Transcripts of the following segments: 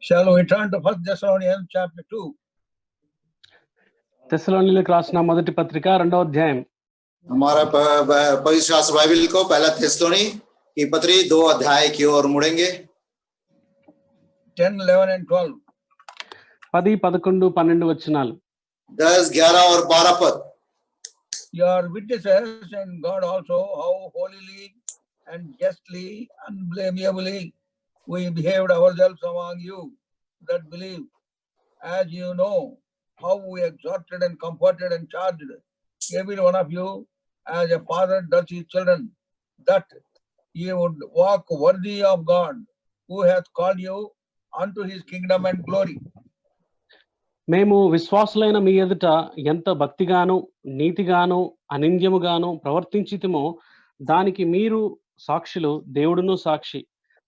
Shall we turn to 1 Thessalonians chapter 2? తెస్సలోనియులకు రాసిన మొదటి పత్రిక 2వ అధ్యాయం. हमारा पवित्र शास्त्र बाइबल को पहला थेस्सलोनी की पत्री 2 अध्याय की ओर मुड़ेंगे. 10, 11 and 12. 10, 11, 12 వచనాలు. 10, 11 और 12 पद. You are witnesses and God also how holily and justly, unblameably we behaved ourselves among you that believe, as you know how we exhorted and comforted and charged every one of you as a father does his children, that ye would walk worthy of God who hath called you unto his kingdom and glory. మేము విశ్వాసులైన మీ ఎదుట ఎంత భక్తిగాను నీతిగాను అనింద్యముగాను ప్రవర్తించితిమో దానికి మీరు సాక్షులు, దేవుడును సాక్షి.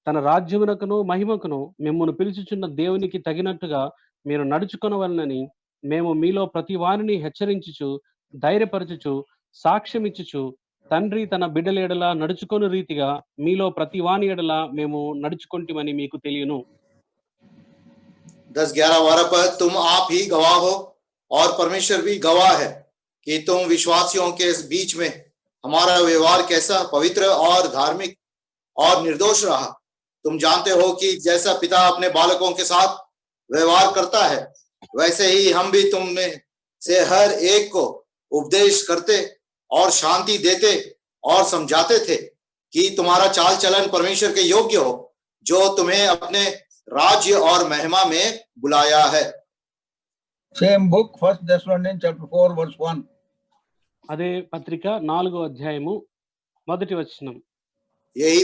తన రాజ్యమునకును మహిమకును మిమ్మును పిలుచుచున్న దేవునికి తగినట్టుగా మీరు నడుచుకొనవలనని మేము మీలో ప్రతి వారిని హెచ్చరించుచు ధైర్యపరచుచు సాక్ష్యమిచ్చుచు తండ్రి తన బిడ్డల ఎడల నడుచుకొను రీతిగా మీలో ప్రతి వాని ఎడల మేము నడుచుకొంటిమని మీకు తెలియను. 10, 11, 12 पद. तुम आप ही गवाह हो और परमेश्वर भी गवाह है कि तुम विश्वासियों के बीच में हमारा व्यवहार कैसा पवित्र और धार्मिक और निर्दोष रहा. तुम जानते हो कि जैसा पिता अपने बालकों के साथ व्यवहार करता है वैसे ही हम भी तुम में से हर एक को उपदेश करते और शांति देते और समझाते थे कि तुम्हारा चाल चलन परमेश्वर के योग्य हो जो तुम्हें अपने राज्य और महिमा में बुलाया है. Same book, 1 Thessalonians chapter 4 verse 1. అదే పత్రిక 4వ అధ్యాయము మొదటి వచనం. यही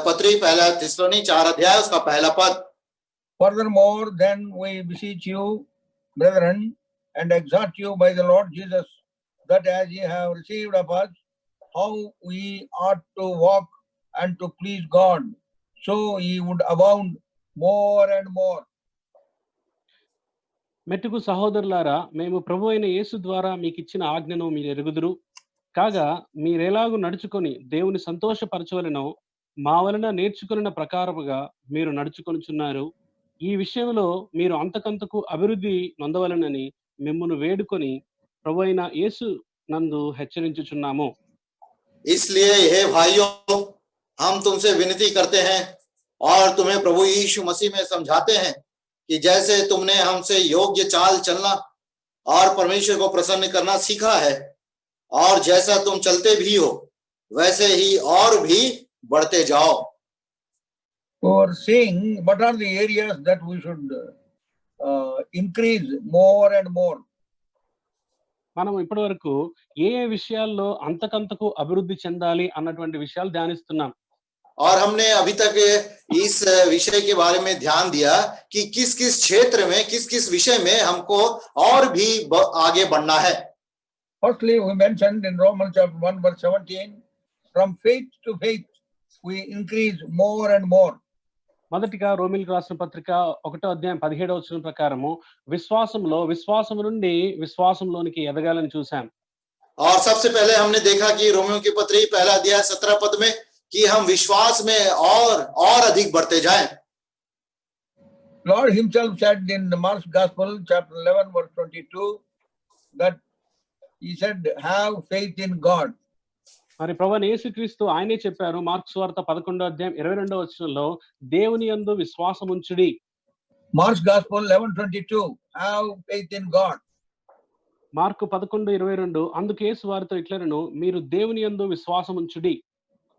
पत्री पहला थिस्सलुनी 4 अध्याय उसका पहला पद. Furthermore, then we beseech you, brethren, and exhort you by the Lord Jesus, that as ye have received of us how we ought to walk and to please God, so ye would abound more and more. మెట్టుకు సహోదరులారా, మేము ప్రభు అయిన యేసు ద్వారా మీకు ఇచ్చిన ఆజ్ఞను మీరు ఎరుగుదురు కాగా మీరెలాగూ నడుచుకొని దేవుని సంతోషపరచవలెనో మా వలన నేర్చుకున్న ప్రకారముగా మీరు నడుచుకొనుచున్నారు. ఈ విషయంలో మీరు అంతకంతకు అభివృద్ధి నొందవలనని మిమ్మును వేడుకొని ప్రభు అయిన యేసు నందు హెచ్చరించుచున్నాము. इसलिए हे भाइयों, हम तुमसे विनती करते हैं और तुम्हें प्रभु यीशु मसीह में समझाते हैं कि जैसे तुमने हमसे योग्य चाल चलना और परमेश्वर को प्रसन्न करना सीखा है और जैसा तुम चलते भी हो वैसे ही और भी बढ़ते जाओ. For seeing what are the areas that we should increase more and more. మనం ఇప్పటి వరకు ఏ విషయాల్లో అంతకంతకు అభివృద్ధి చెందాలి అన్నటువంటి విషయాలు ధ్యానిస్తున్నాం. और हमने अभी तक इस विषय के बारे में ध्यान दिया कि किस किस क्षेत्र में किस किस विषय में हमको और भी आगे बढ़ना है. Firstly, we mentioned in Romans chapter 1 verse 17, from faith to faith we increase more and more. మొదటిగా రోమిలకు రాసిన పత్రిక 1వ అధ్యాయం 17వ వచనం ప్రకారము విశ్వాసం నుండి విశ్వాసంలోనికి ఎదగాలని చూసాం. और सबसे पहले हमने देखा कि रोमियों की पत्री पहला अध्याय 17 पद में कि हम विश्वास में और अधिक बढ़ते जाएं. Lord himself said in the Mark's Gospel chapter 11 verse 22 that he said have faith in God. మరి ప్రభువైన యేసుక్రీస్తు ఆయనే చెప్పారు మార్కు సువార్త 11వ అధ్యాయం 22వ వచనంలో దేవుని యందు విశ్వాసముంచుడి. Mark's Gospel 11:22 have faith in God. Mark 11:22 అందుకు యేసు వారితో ఇట్లనెను మీరు దేవుని యందు విశ్వాసముంచుడి.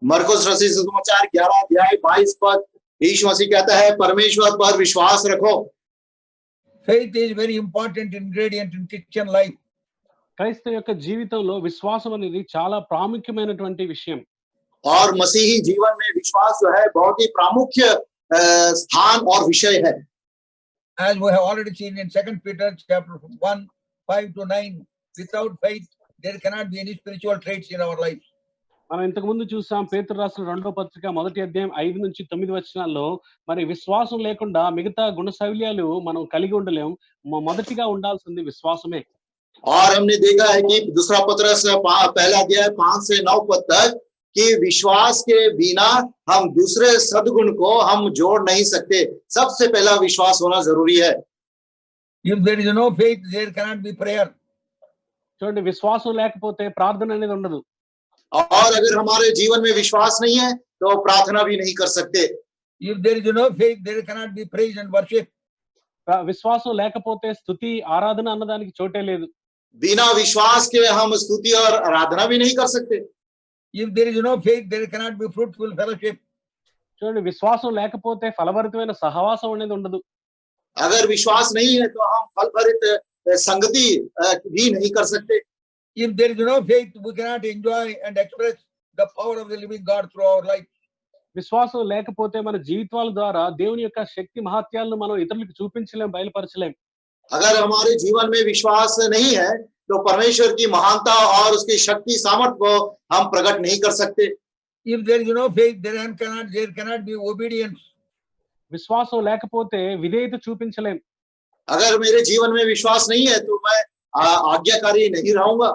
मरकुस रचित सुसमाचार 11 अध्याय 22 पद यीशु मसीह कहता है परमेश्वर पर विश्वास रखो. Faith is very important ingredient in Christian life. క్రైస్తవ యొక్క జీవితంలో విశ్వాసం అనేది చాలా ప్రాముఖ్యమైనటువంటి విషయం. और मसीही जीवन में विश्वास जो है बहुत ही प्रामुख्य स्थान और विषय है. As we have already seen in 2 Peter chapter 1 5 to 9, without faith there cannot be any spiritual traits in our lives. మనం ఇంతకు ముందు చూసాం పేతురు రాసిన 2వ పత్రిక 1వ అధ్యాయం 5 నుంచి 9 వచనాల్లో మరి విశ్వాసం లేకుండా మిగతా గుణశైల్యాలు మనం కలిగి ఉండలేం. మొదటిగా ఉండాల్సింది విశ్వాసమే. और हमने देखा है कि दूसरा पत्रस पहला अध्याय 5 से 9 पद तक कि विश्वास के बिना हम दूसरे सद्गुण को हम जोड़ नहीं सकते। सबसे पहला विश्वास होना जरूरी है। If there is no faith, there cannot be prayer. చూడండి, విశ్వాసం లేకపోతే ప్రార్థన అనేది ఉండదు. और अगर हमारे जीवन में विश्वास नहीं है तो प्रार्थना भी नहीं कर सकते। If there is no faith, there cannot be praise and worship. విశ్వాసం లేకపోతే స్తుతి ఆరాధన అన్నదానికి చోటే లేదు. बिना विश्वास के हम स्तुति और आराधना भी नहीं कर सकते। If there is no faith, there cannot be fruitful fellowship. చూడండి, విశ్వాసం లేకపోతే ఫలభరితమైన సహవాసం అనేది ఉండదు. अगर विश्वास नहीं है तो हम फल भरित संगति भी नहीं कर सकते। If there is no faith, we cannot enjoy and express the power of the living God through our life. విశ్వాసం లేకపోతే మన జీవితాల ద్వారా దేవుని యొక్క శక్తి మహత్యాలను మనం ఇతరులకు చూపించలేం, బయలుపరచలేం. अगर हमारे जीवन में विश्वास नहीं है तो परमेश्वर की महानता और उसकी शक्ति सामर्थ्य को हम प्रकट नहीं कर सकते। If there is no faith, there cannot be obedience. విశ్వాసం లేకపోతే విధేయత చూపించలేం. अगर मेरे जीवन में विश्वास नहीं है तो मैं आज्ञाकारी नहीं रहूंगा।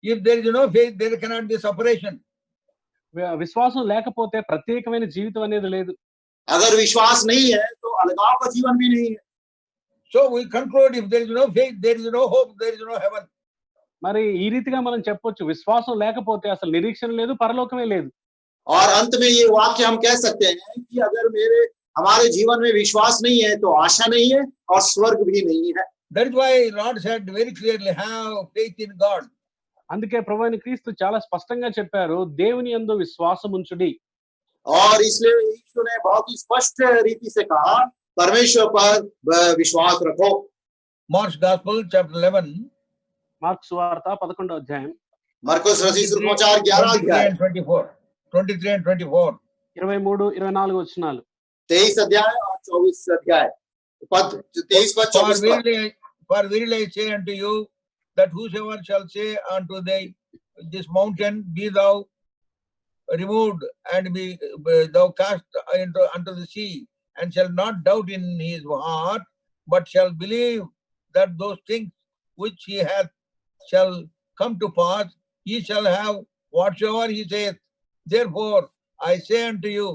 If there is no faith, there cannot be separation. విశ్వాసం లేకపోతే ప్రత్యేకమైన జీవితం అనేది లేదు. अगर विश्वास नहीं है तो अलगाव का जीवन भी नहीं है। So we conclude, if there is no faith, there is no hope, there is no heaven. మరి ఈ రీతిగా మనం చెప్పొచ్చు, విశ్వాసం లేకపోతే అసలు నిరీక్షణ లేదు, పరలోకమే లేదు. और अंत में ये वाक्य हम कह सकते हैं कि अगर हमारे जीवन में विश्वास नहीं है तो आशा नहीं है और स्वर्ग भी नहीं है। That is why Lord said very clearly, have faith in God. అందుకే ప్రభువైన క్రీస్తు చాలా స్పష్టంగా చెప్పారు, దేవుని యందు విశ్వాసం ఉంచుడి. और इसलिए यीशु ने बहुत ही स्पष्ट रीति से कहा, परमेश्वर पर विश्वास रखो। Mark's Gospel, chapter 11. మార్కు సువార్త 11వ అధ్యాయం मरकुस रचित सुसमाचार 11 अध्याय 23 and 24. 23, 24 వచనాలు. 23 अध्याय और 24 अध्याय पद 23 पद 24 पद। For verily I say unto you, that whosoever shall say unto this mountain, be thou removed and be thou cast unto the sea, and shall not doubt in his heart, but shall believe that those things which he hath shall come to pass, he shall have whatsoever he saith. Therefore I say unto you,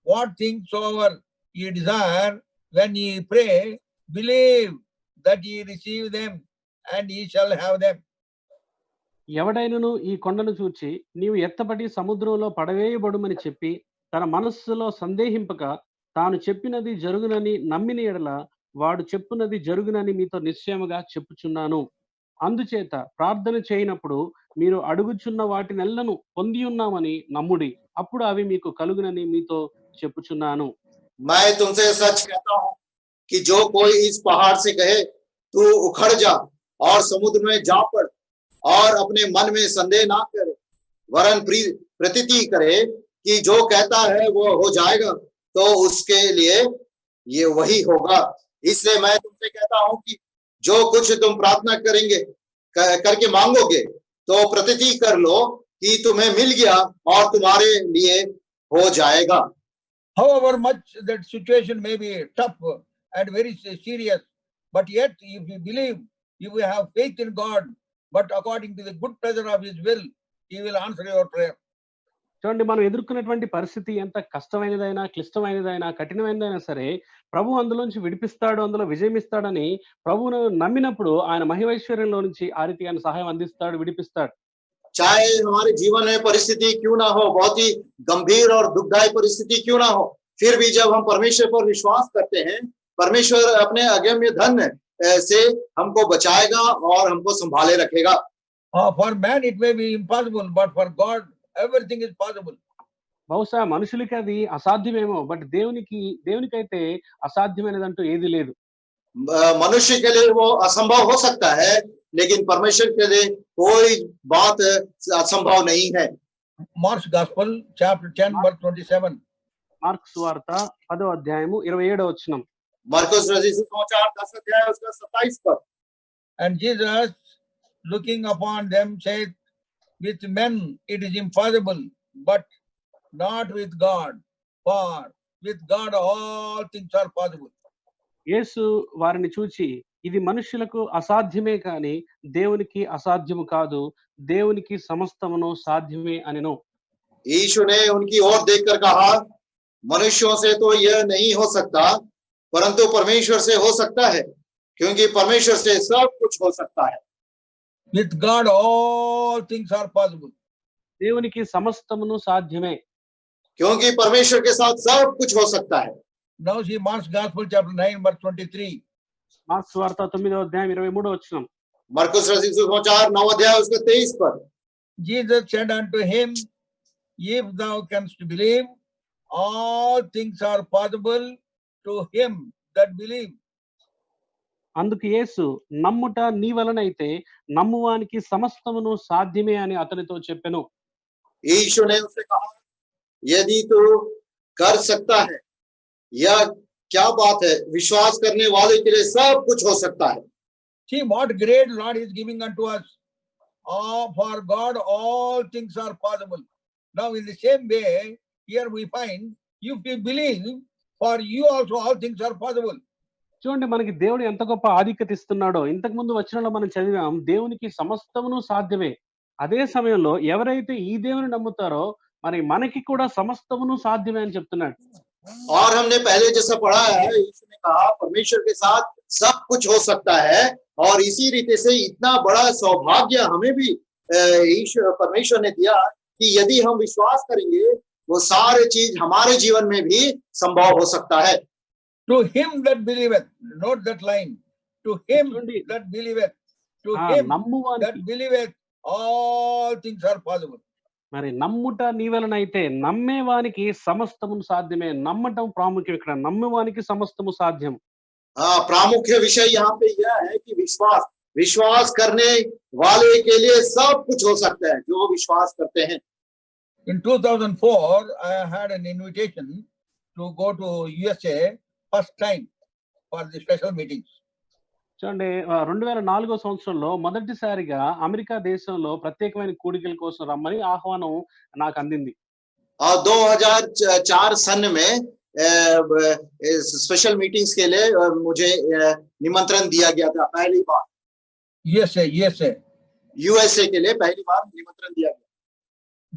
what things soever ye desire, when ye pray, believe that ye receive them, and ye shall have them. ఎవడైనను ఈ కొండను చూచి నీవు ఎత్తబడి సముద్రంలో పడవేయబడుమని చెప్పి తన మనస్సులో సందేహింపక తాను చెప్పినది జరుగునని నమ్మిన ఎడల వాడు చెప్పునది జరుగునని మీతో నిశ్చయముగా చెప్పుచున్నాను. అందుచేత ప్రార్థన చేయనప్పుడు మీరు అడుగుచున్న వాటినెల్లను పొంది ఉన్నామని నమ్ముడి, అప్పుడు అవి మీకు కలుగునని మీతో చెప్పుచున్నాను. मैं तुमसे सच कहता हूं कि जो कोई इस पहाड़ से कहे तू उखड़ जा और समुद्र में जा पड़, और अपने मन में संदेह ना करे, वरन प्रतीति करे कि जो कहता है वो हो जाएगा, तो उसके लिए ये वही होगा। इसलिए मैं तुमसे कहता हूं कि जो कुछ तुम प्रार्थना करेंगे करके मांगोगे तो प्रतीति कर लो कि तुम्हें मिल गया और तुम्हारे लिए हो जाएगा। However much that situation may be tough and very serious, but yet if you believe, if you have faith in God, but according to the good pleasure of his will, he will answer your prayer. చూడండి, మనం ఎదుర్కొన్నటువంటి పరిస్థితి ఎంత కష్టమైనదైనా, క్లిష్టమైనదైనా, కఠినమైనదైనా సరే ప్రభు అందులోంచి విడిపిస్తాడు, అందులో విజయం ఇస్తాడని ప్రభువును నమ్మినప్పుడు ఆయన మహిమైశ్వర్యంలో నుంచి ఆ రీతి ఆయన సహాయం అందిస్తాడు, విడిపిస్తాడు. चाहे हमारे जीवन में परिस्थिति क्यों ना हो, बहुत ही गंभीर और दुखदायी परिस्थिति क्यों ना हो, फिर भी जब हम परमेश्वर पर विश्वास करते हैं, परमेश्वर अपने अगम्य धन से हमको बचाएगा और हमको संभाले रखेगा। For man it may be impossible, but for God everything is possible. బహుశా మనుషులకి అది అసాధ్యమేమో, బట్ దేవునికైతే అసాధ్యమైనదంటూ ఏది లేదు. मनुष्य के लिए वो असंभव हो सकता है, लेकिन परमेश्वर के लिए कोई बात असंभव नहीं है। Mark's Gospel, chapter 10, verse 27. Mark సువార్త 10వ అధ్యాయము 27వ వచనం. मरकुस रचित सुसमाचार 10 अध्याय उसका 27 पद। And Jesus, looking upon them, said, with men it is impossible, but not with God, for with God all things are possible. యేసు వారిని చూచి, ఇది మనుష్యులకు అసాధ్యమే కాని దేవునికి అసాధ్యము కాదు, దేవునికి సమస్తమును సాధ్యమే అనెను. यीशु ने उनकी ओर देखकर कहा, मनुष्यों से तो यह नहीं हो सकता, परंतु परमेश्वर से हो सकता है, क्योंकि परमेश्वर से सब कुछ हो सकता है। With God, all things are possible. దేవునికి సమస్తమును సాధ్యమే. क्योंकि परमेश्वर के साथ सब कुछ हो सकता है। Now see Mark's Gospel, chapter 9, verse 23. Marks వార్త 9వ అధ్యాయం 23వ వచనం. मरकुस रचित सुसमाचार 9 अध्याय उसका 23 पर Jesus said unto him, if thou canst believe, all things are possible to him that believe. అందుకు యేసు, నమ్ముట నీ వలనైతే నమ్మువానికి సమస్తమును సాధ్యమే అని అతనితో చెప్పెను. यीशु ने उससे कहा, यदि तू कर सकता है, यह क्या बात है, विश्वास करने वाले के लिए सब कुछ हो सकता है। See what great Lord is giving unto us. For God all things are possible. Now in the same way, here we find, if we believe, for you also all things are possible. చూడండి, మనకి దేవుడు ఎంత గొప్ప ఆధిక్యత ఇస్తున్నాడో. ఇంతకు ముందు వచనంలో మనం చదివాం, దేవునికి సమస్తమును సాధ్యమే. అదే సమయంలో ఎవరైతే ఈ దేవుని నమ్ముతారో మరి మనకి కూడా సమస్తమును సాధ్యమే అని చెప్తున్నాడు. और हमने पहले जैसा पढ़ा है, यीशु ने कहा परमेश्वर के साथ सब कुछ हो सकता है, और इसी रीति से इतना बड़ा सौभाग्य हमें भी ईश्वर परमेश्वर ने दिया कि यदि हम विश्वास करेंगे, वो सारे चीज हमारे जीवन में भी संभव हो सकता है। To him that believeth, note that line. To him that believeth, to him that believeth, all things are possible. మరి నమ్ముట నీ వలనైతే నమ్మేవానికి సమస్తమును సాధ్యమే. నమ్మటం ప్రాముఖ్యం ఇక్కడ. నమ్మేవానికి సమస్తము సాధ్యం. प्रामुख्य विषय यहाँ पे यह है कि विश्वास करने वाले के लिए सब कुछ हो सकता है, जो विश्वास करते हैं। In 2004, I had an invitation to go to USA first time for the special meetings. చూడండి, 2004 సంవత్సరంలో మొదటిసారిగా అమెరికా దేశంలో ప్రత్యేకమైన కూడికల కోసం రమ్మని ఆహ్వానం నాకు అందింది. 2004 सन में स्पेशल मीटिंग्स के लिए मुझे निमंत्रण दिया गया था पहली बार। यूएसए के लिए पहली बार निमंत्रण दिया गया।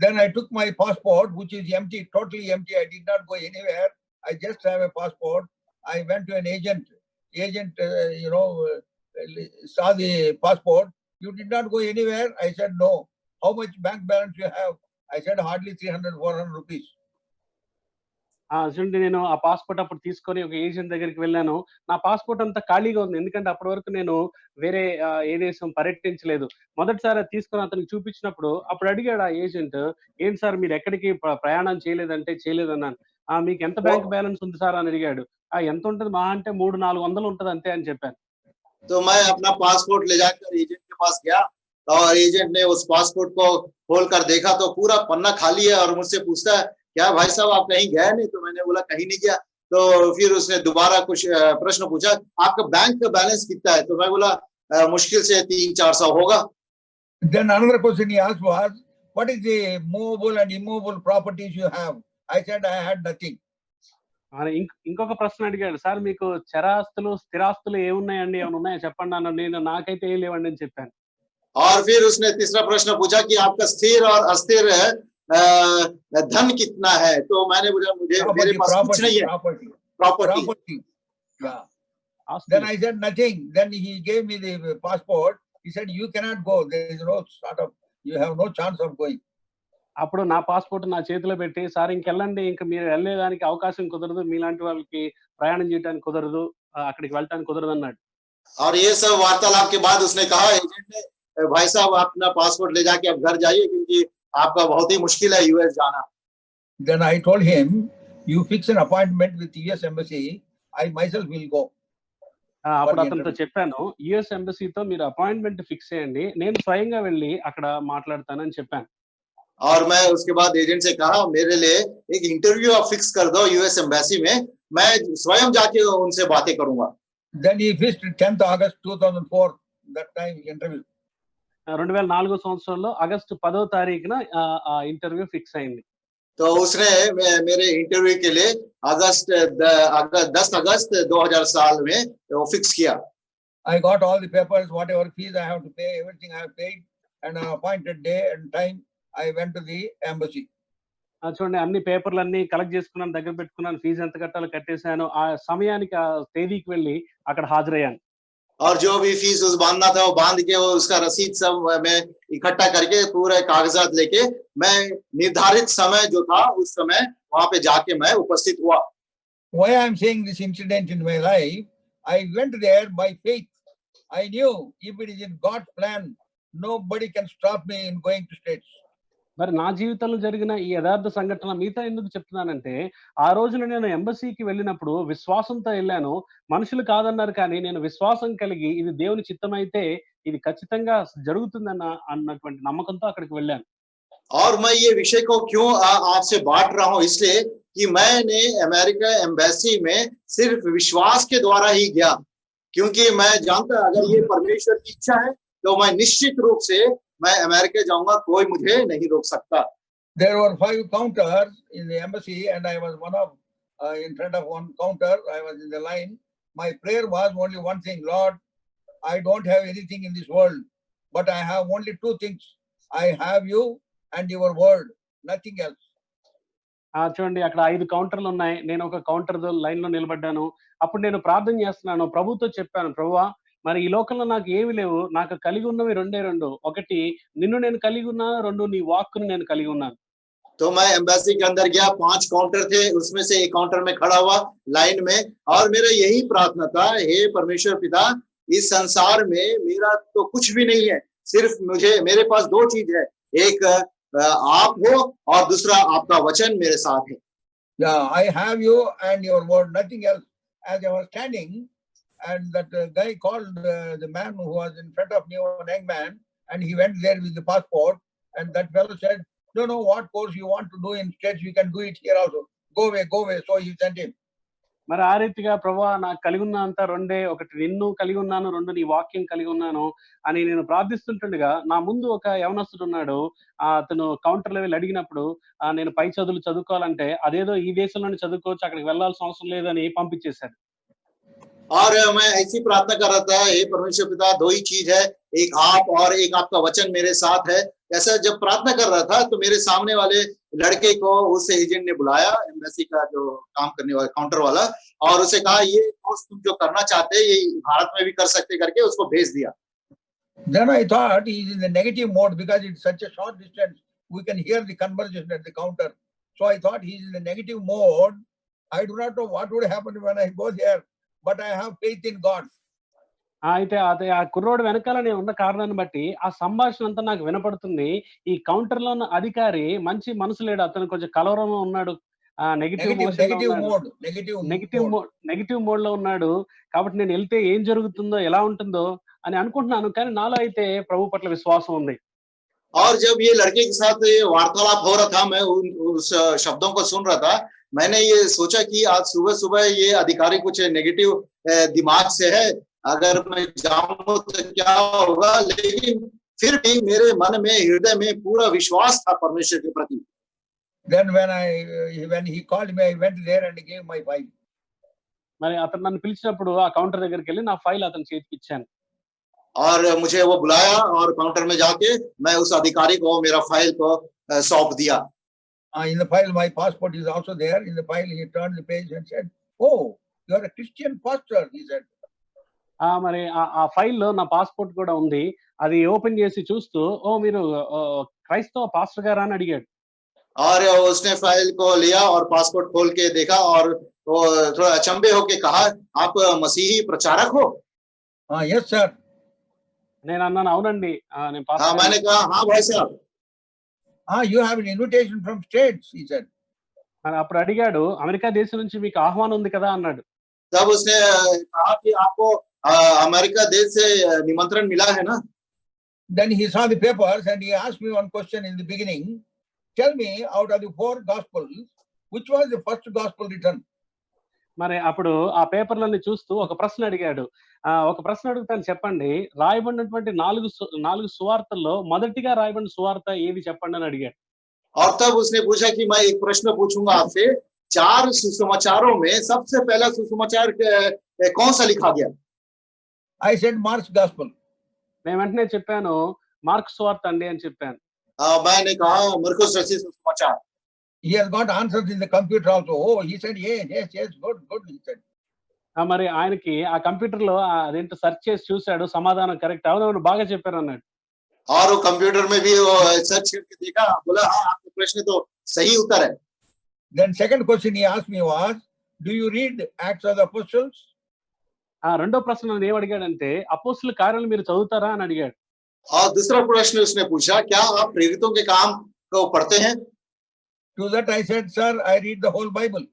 Then I took my passport, which is empty, totally empty. I did not go anywhere. I just have a passport. I went to an agent. Saw the passport. You did not go anywhere? I said, no. How much bank balance you have? I said, hardly 300-400 rupees. చూడండి, నేను ఆ passport అప్పుడు తీసుకొని ఒక agent దగ్గరికి వెళ్ళాను. నా passport అంతా ఖాళీగా ఉంది, ఎందుకంటే అప్పటి వరకు నేను వేరే ఏ దేశం పర్యటించలేదు. మొదటిసారి తీసుకొని అతనికి చూపించినప్పుడు అప్పుడు అడిగాడు ఆ ఏజెంట్, ఏంటి సార్ మీరు ఎక్కడికి ప్రయాణం చేయలేదంటే చేయలేదన్నాను. మీకు ఎంత బ్యాంక్ బ్యాలెన్స్ ఉంది సార్ అని అడిగాడు. ఎంత ఉంటుంది మహా అంటే 300-400 ఉంటుంది అంతే అని చెప్పాను. तो मैं अपना पासपोर्ट ले जाकर एजेंट के पास गया, और एजेंट ने उस पासपोर्ट को खोल कर देखा तो पूरा पन्ना खाली है, और मुझसे पूछता है, क्या भाई साहब आप कहीं गए नहीं? तो मैंने बोला कहीं नहीं गया। तो फिर उसने दोबारा कुछ प्रश्न पूछा, आपका बैंक का बैलेंस कितना है? तो मैं बोला मुश्किल से 300-400 होगा। Then another question he asked was, what is the movable and immovable properties you have? I said I had nothing. ఇంకొక ప్రశ్న అడిగాడు, సార్ మీకు చరాస్తులు స్థిరాస్తులు ఏమున్నాయండి, ఏమైనా ఉన్నాయా చెప్పండి అన్న. నేను నాకైతే ఏం లేవండి అని చెప్పాను. और फिर उसने तीसरा प्रश्न पूछा कि आपका स्थिर और अस्थिर धन कितना है? तो मैंने बोला मुझे मेरे पास कुछ नहीं है। Property. Then I said nothing. Then he gave me the passport. He said you cannot go. There is no you have no chance of going. అప్పుడు నా పాస్పోర్ట్ నా చేతిలో పెట్టి, సార్ ఇంకెళ్ళండి, ఇంకా మీరు వెళ్ళేదానికి అవకాశం కుదరదు, మీలాంటి వాళ్ళకి ప్రయాణం చేయడానికి కుదరదు, అక్కడికి వెళ్ళడానికి కుదరదు అన్నాడు. और ये सब वार्तालाप के बाद उसने कहा, एजेंट ने, भाई साहब आप अपना पासपोर्ट ले जाके आप घर जाइए, क्योंकि आपका बहुत ही मुश्किल है यूएस जाना। Then I told him, you fix an appointment with US embassy. I myself will go. అప్పుడు అతనితో చెప్పాను, యుఎస్ ఎంబసీతో మీరు అపాయింట్మెంట్ ఫిక్స్ చేయండి, నేను స్వయంగా వెళ్ళి అక్కడ మాట్లాడతానని చెప్పాను. और मैं उसके बाद एजेंट से कहा, मेरे लिए एक इंटरव्यू आप फिक्स कर दो यूएस एम्बेसी में, मैं स्वयं जाके उनसे बातें करूंगा। Then he fixed 10th August 2004, that time interview. 2004 సంవత్సరంలో ఆగస్టు 10వ తారీఖున ఆ ఇంటర్వ్యూ ఫిక్స్ అయింది. तो उसने मेरे इंटरव्यू के लिए 10 अगस्त 2000 साल में वो फिक्स किया। I got all the papers, whatever fees I have to pay, everything I have paid, and on appointed day and time I went to the embassy. చూడండి అన్ని పేపర్‌లన్నీ కలెక్ట్ చేసుకున్నాను, దగ్గర పెట్టుకున్నాను, ఫీజ్ ఎంత కట్టాలో కట్టేసాను. ఆ సమయానికి ఆ తేదీకి వెళ్లి అక్కడ హాజరయ్యాను. और जो भी फीस उस बांधना था वो बांध के वो उसका रसीद सब मैं इकट्ठा करके पूरे कागजात लेके मैं निर्धारित समय जो था उस समय वहां पे जाके मैं उपस्थित हुआ। Why I am saying this incident in my life? I went there by faith. I knew if it is in God's plan, nobody can stop me in going to States. మరి నా జీవితంలో జరిగిన ఈ యథార్థ సంఘటన మీతో ఎందుకు చెప్తున్నానంటే, ఆ రోజున నేను ఎంబసీకి వెళ్ళినప్పుడు విశ్వాసంతో ఎళ్ళాను. మనుషులు కాదన్నారు కానీ నేను విశ్వాసం కలిగి ఇది దేవుని చిత్తమైతే ఇది ఖచ్చితంగా అన్నటువంటి నమ్మకంతో అక్కడికి వెళ్ళాను. और मैं ये विषय को क्यों आपसे बांट रहा हूं, इसलिए कि मैंने अमेरिका एम्बेसी में सिर्फ विश्वास के द्वारा ही गया, क्योंकि मैं जानता अगर ये परमेश्वर की इच्छा है तो मैं निश्चित रूप से मैं अमेरिका जाऊंगा, कोई मुझे नहीं रोक सकता। There were 5 counters in the embassy and I was one of in front of one counter. I was in the line. My prayer was only one thing: Lord, I don't have anything in this world, but I have only 2 things. I have you and your word, nothing else. చూడండి అక్కడ 5 కౌంటర్లు ఉన్నాయి. నేను ఒక counter లైన్‌లో నిలబడ్డాను. అప్పుడు నేను ప్రార్థన చేస్తున్నాను. ప్రభువుతో చెప్పాను, ప్రభువా మరి ఈ లోకంలో నాకు ఏమి లేవు. నాకు కలిగి ఉన్నవి రెండే 2. ఒకటి నిన్ను నేను కలిగి ఉన్నాను. 2 నీ వాక్కుని నేను కలిగి ఉన్నాను. तो मैं एम्बेसी के अंदर गया, 5 काउंटर थे, उसमें से एक काउंटर में खड़ा हुआ लाइन में, और मेरा यही प्रार्थना था, हे परमेश्वर पिता, इस संसार में मेरा तो कुछ भी नहीं है, सिर्फ मेरे पास 2 चीज है, एक आप हो और दूसरा आपका वचन मेरे साथ है। Yeah, I have you and your word, nothing else. As I was standing, and that guy called the man who was in front of me, a young man, and he went there with the passport, and that fellow said, "No, no, what course you want to do in States, we can do it here also. Go away, go away." So he sent him. మరి ఆ రీతిగా ప్రభువా నాకు కలిగి ఉన్న అంతా 2, ఒకటి నిన్ను కలిగి ఉన్నాను, 2 నీ వాక్యం కలిగి ఉన్నాను అని నేను ప్రార్థిస్తుంటుండగా నా ముందు ఒక యవనస్తుడు ఉన్నాడు. అతను కౌంటర్‌లో వెళ్లి అడిగినప్పుడు నేను పై చదువులు చదువుకోవాలంటే అదేదో ఈ దేశంలోనే చదువుకోవచ్చు, అక్కడికి వెళ్ళాల్సిన అవసరం లేదని పంపించేశాడు. और मैं ऐसी प्रार्थना कर रहा था, हे परमेश्वर पिता, 2 ही चीज है, एक आप और एक आपका वचन मेरे साथ है। ऐसा जब प्रार्थना कर रहा था तो मेरे सामने वाले लड़के को उस एजेंट ने बुलाया, एम्बेसी का जो काम करने वाला काउंटर वाला, और उसे कहा ये कोर्स तुम जो करना चाहते ये भारत में भी कर सकते करके उसको भेज दिया। Then I thought he is in the negative mode because it's such a short distance. We can hear the conversation at the counter. So I thought he is in the negative mode. I do not know what would happen when I go there, but I have faith in God. అయితే అదే ఆ కుర్రోడు వెనకాల నేను ఉన్న కారణాన్ని బట్టి ఆ సంభాషణ అంతా నాకు వినపడుతుంది. ఈ కౌంటర్‌లో ఉన్న అధికారి మంచి మనసు లేడు. అతను కొంచెం కలవరంలో ఉన్నాడు. నెగెటివ్ మోడ్‌లో ఉన్నాడు. కాబట్టి నేను ఎళ్తే ఏం జరుగుతుందో, ఎలా ఉంటుందో అని అనుకుంటున్నాను. కానీ నాలో అయితే ప్రభు పట్ల విశ్వాసం ఉంది. और जब ये लड़के के साथ ये वार्तालाप हो रहा था, मैं उस शब्दों को सुन रहा था, मैंने ये सोचा कि आज सुबह-सुबह ये अधिकारी कुछ नेगेटिव दिमाग से है, अगर मैं जाऊं तो क्या होगा, लेकिन फिर भी मेरे मन में, हृदय में पूरा विश्वास था परमेश्वर के प्रति। Then when he called me, I went there and gave my file. మరి అతను నన్ను పిలిచినప్పుడు ఆ కౌంటర్ దగ్గరికి వెళ్ళి నా ఫైల్ అతని చేతికి ఇచ్చాను. और मुझे वो बुलाया और काउंटर में जाके मैं उस अधिकारी को मेरा फाइल को सौंप दिया। In the file my passport is also there. In the file he turned the page and said, "Oh, you are a Christian pastor," he said. మరి ఆ ఫైల్‌లో నా పాస్‌పోర్ట్ కూడా ఉంది. అది ఓపెన్ చేసి చూస్తూ, "ఓ మీరు క్రైస్తవ పాస్టర్ గారా?" అని అడిగాడు. और उसने फाइल को लिया और पासपोर्ट खोल के देखा और वो थोड़ा अचंभे होके कहा, "आप मसीही प्रचारक हो?" Yes sir. నేను అన్నాను, "అవునండి, నేను పాస్టర్." हाँ, मैंने कहा, "हाँ भाई साहब." You have an invitation from States, he said. మరి అప్పుడు అడిగాడు, "అమెరికా దేశం నుంచి మీకు ఆహ్వానం ఉంది కదా?" అన్నాడు. तब उसने कहा कि आपको अमेरिका देश से निमंत्रण मिला है ना? Then he saw the papers and he asked me one question in the beginning. Tell me, out of the 4 gospels, which was the first gospel written? మరి అప్పుడు ఆ పేపర్‌లన్నీ చూస్తూ ఒక ప్రశ్న అడిగాడు. ఒక ప్రశ్న అడుగుతాను, చెప్పండి. రాయబడినటువంటి 4 సువార్తల్లో మొదటిగా రాయబడిన సువార్త ఏది చెప్పండి అని అడిగాడు. और तब उसने पूछा कि मैं एक प्रश्न पूछूंगा आपसे, 4 सुसमाचारों में सबसे पहला सुसमाचार कौन सा लिखा गया? I said Mark's gospel. నేను వెంటనే చెప్పాను, మార్కు సువార్త అండి అని చెప్పాను. मैंने कहा मरकुस रचित सुसमाचार। He has got answers in the computer also. Oh, he said, yes, good, he said. మరి ఆయనకి ఆ కంప్యూటర్ లో అదేంటో సెర్చ్ చేసి చూసాడు, సమాధానం కరెక్ట్, అవునవును బాగా చెప్పారు అన్నాడు. और वो कंप्यूटर में भी वो सर्च करके देखा, बोला हाँ आपका प्रश्न तो सही उत्तर है. Then second question he asked me was, do you read Acts of the Apostles? ఆ రెండో ప్రశ్న నన్ను ఏం అడిగాడంటే, అపోస్తుల కార్యాలు మీరు చదువుతారా అని అడిగాడు. और दूसरा प्रश्न उसने पूछा, क्या आप प्रेरितों के काम को पढ़ते हैं? To that I said, sir, I read the whole Bible.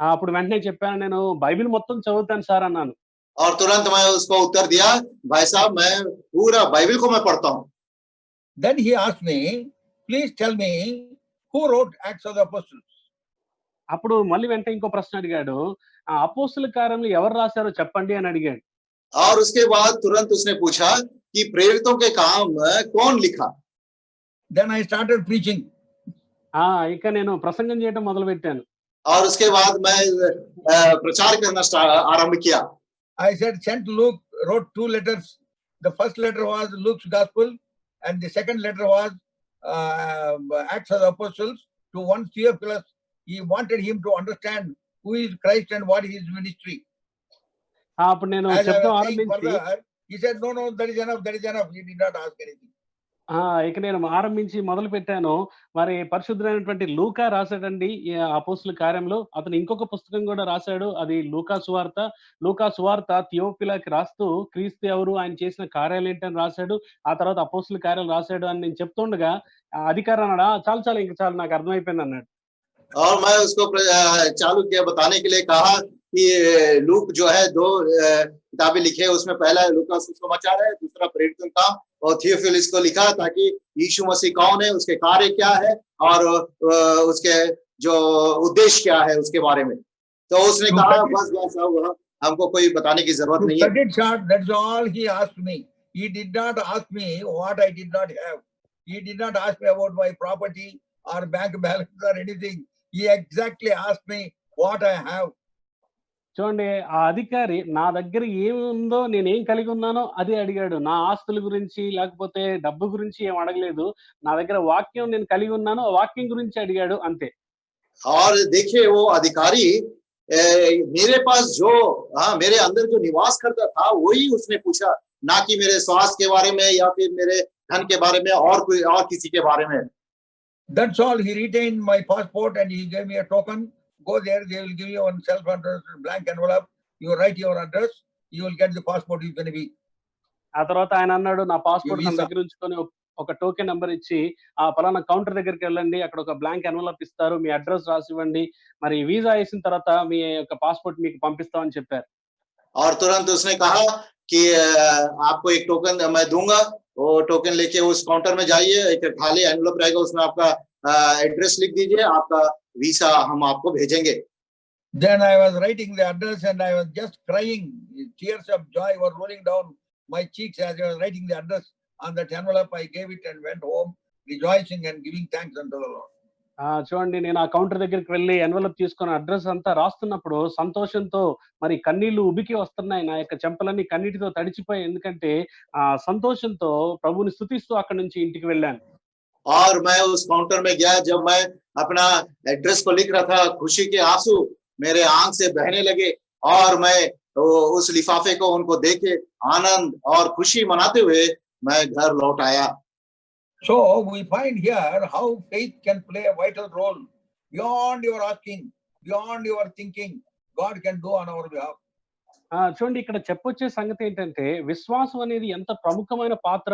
అప్పుడు వెంటనే చెప్పాను, నేను బైబిల్ మొత్తం చదువుతాను సార్ అన్నాను. और तुरंत मैं उसको उत्तर दिया, भाई साहब मैं पूरा बाइबल को मैं पढ़ता हूँ. Then he asked me, please tell me who wrote Acts of the Apostles? అప్పుడు మళ్ళీ వెంటనే ఇంకో ప్రశ్న అడిగాడు, ఆ అపోస్తుల కార్యములు ఎవరు రాశారో చెప్పండి అని అడిగాడు. और उसके बाद तुरंत उसने पूछा कि प्रेरितों के काम कौन लिखा? Then I started preaching. ఇక నేను ప్రసంగం చేయడం మొదలు పెట్టాను. और उसके बाद मैं प्रचार करना आरंभ किया. I said, Saint Luke wrote 2 letters. The first letter was Luke's Gospel, and the second letter was Acts of the Apostles to one Theophilus. He wanted him to understand who is Christ and what is his ministry. అప్పుడు నేను As I చెప్తాం was saying ఆరంభించి, further, he said, no, that is enough. He did not ask anything. ఇక నేను ఆరంభించి మొదలు పెట్టాను. మరి పరిశుద్ధుడైనటువంటి లూకా రాశాడండి ఈ అపోస్తుల కార్యంలో. అతను ఇంకొక పుస్తకం కూడా రాశాడు, అది లూకా సువార్త థియోఫిలాకి రాస్తూ క్రీస్తు ఎవరు, ఆయన చేసిన కార్యాలు ఏంటని రాశాడు. ఆ తర్వాత అపోస్తుల కార్యాలు రాశాడు అని నేను చెప్తుండగా అధికారి అన్నాడా, చాలు ఇంకా చాలు నాకు అర్థమైపోయింది అన్నాడు. और मैं उसको चालू किया बताने के लिए, कहा कि लूक जो है 2 किताबें लिखे, उसमें पहला लूका सुसमाचार है, दूसरा प्रेरितों का, और थियोफिलस को लिखा ताकि यीशु मसीह कौन है, उसके कार्य क्या है और उसके जो उद्देश्य क्या है उसके बारे में. तो उसने कहा बस हमको कोई बताने की जरूरत नहीं है. That's all he asked me. He did not ask me what I did not have. He did not ask me about my property or bank balance or anything. He exactly asked me what I have. చూడండి, ఆ అధికారి నా దగ్గర ఏముందో, నేనేం కలిగి ఉన్నానో అదే అడిగాడు. నా ఆస్తుల గురించి లేకపోతే డబ్బు గురించి ఏం అడగలేదు. నా దగ్గర వాక్యం నేను కలిగి ఉన్నాను, ఆ వాక్యం గురించి అడిగాడు అంతే. और देखिए वो अधिकारी मेरे पास जो मेरे अंदर जो निवास करता था वही उसने पूछा, ना कि मेरे स्वास्थ्य के बारे में या फिर मेरे धन के बारे में और कोई और किसी के बारे में. That's all. He retained my passport and he gave me a token. Go there, they will give you one self-addressed blank envelope. You write your address, you will get the passport within a week. ఆ తర్వాత ఆయన అన్నాడు, నా passport నా దగ్గర ఉంచుకొని ఒక token number ఇచ్చి, ఆ పలానా కౌంటర్ దగ్గరికి వెళ్ళండి, అక్కడ ఒక బ్లాంక్ ఎన్వలప్ ఇస్తారు, మీ అడ్రస్ రాసి ఇవ్వండి, మరి వీసా వేసిన తర్వాత మీ యొక్క పాస్పోర్ట్ మీకు పంపిస్తామని చెప్పారు. और तुरंत उसने कहा कि आपको एक टोकन मैं दूंगा, वो टोकन लेके उस काउंटर में जाइए, एक खाली एनवलप रहेगा, उसमें आपका एड्रेस लिख दीजिए, आपका वीसा हम आपको भेजेंगे. Then I was writing the address and I was just crying. Tears of joy were rolling down my cheeks as I was writing the address on that envelope. I gave it and went home rejoicing and giving thanks unto the Lord. చూడండి, నేను ఆ counter దగ్గరికి వెళ్ళి envelope తీసుకొని address అంతా రాస్తున్నప్పుడు సంతోషంతో మరి కన్నీళ్లు ఉబికి వస్తున్నాయి. నా యొక్క చెంపలన్నీ కన్నీటితో తడిచిపోయాయి. ఎందుకంటే ఆ సంతోషంతో ప్రభువుని స్తుతిస్తూ అక్కడి నుంచి ఇంటికి వెళ్ళాను. और मैं उस काउंटर में गया, जब मैं अपना एड्रेस को लिख रहा था, खुशी के आंसू मेरे आंख से बहने लगे और मैं उस लिफाफे को उनको देके आनंद और खुशी मनाते हुए मैं घर लौट आया. So we find here how faith can play a vital role beyond your asking, beyond your thinking. God can do on our behalf. చూడండి, ఇక్కడ చెప్పొచ్చే సంగతి ఏంటంటే, విశ్వాసం అనేది ఎంత ప్రముఖమైన పాత్ర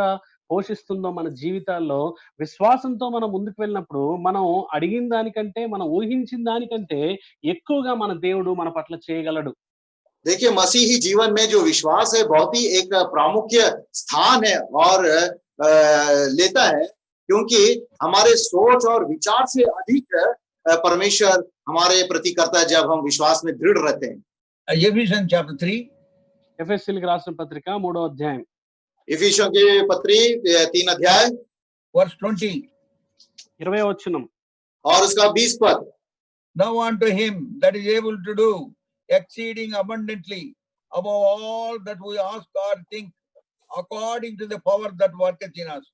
పోషిస్తుందో మన జీవితాల్లో. విశ్వాసంతో మనం ముందుకు వెళ్ళినప్పుడు మనం అడిగిన దానికంటే, మనం ఊహించిన దానికంటే ఎక్కువగా మన దేవుడు మన పట్ల చేయగలడు. देखिए मसीही जीवन में जो विश्वास है बहुत ही एक प्रामुख्य स्थान है और लेता है, क्योंकि हमारे सोच और विचार से अधिक परमेश्वर हमारे प्रति करता है जब हम विश्वास में दृढ़ रहते हैं. Ephesians chapter 3. ఎఫెసీయులకు రాసిన పత్రిక 3వ అధ్యాయం. इफिसियों के पत्री 3 अध्याय verse 20. 20వ వచనం. और उसका 20 पद. Now unto him that is able to do exceeding abundantly above all that we ask or think, according to the power that worketh in us.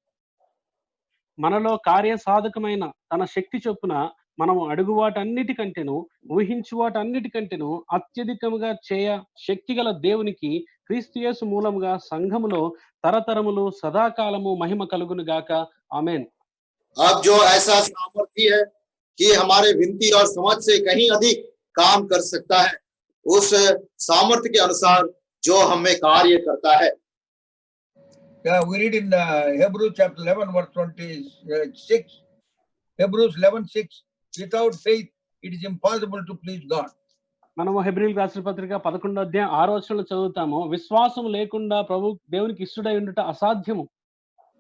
మనలో కార్యసాధకమైన తన శక్తి చొప్పున మనము అడుగు వాటన్నిటికంటేను ఊహించు వాటన్నిటికంటేను అత్యధికముగా చేయ శక్తిగల దేవునికి క్రీస్తు యేసు మూలముగా సంఘములో తరతరములు సదాకాలము మహిమ కలుగును గాక ఆమేన్. अब जो ऐसा सामर्थ्य है कि हमारे विनती और समझ से कहीं अधिक काम कर सकता है, उस सामर्थ्य के अनुसार जो हमें कार्य करता है. Yeah, we read in Hebrews chapter 11 verse 26. Hebrews 11:6. Without faith, it is impossible to please God. మనము హెబ్రీయులకు రాసిన పత్రిక 11వ అధ్యాయం 6వ వచనంలో చదువుతాము. విశ్వాసం లేకుండా ప్రభు దేవునికి ఇష్టడై ఉండుట అసాధ్యము.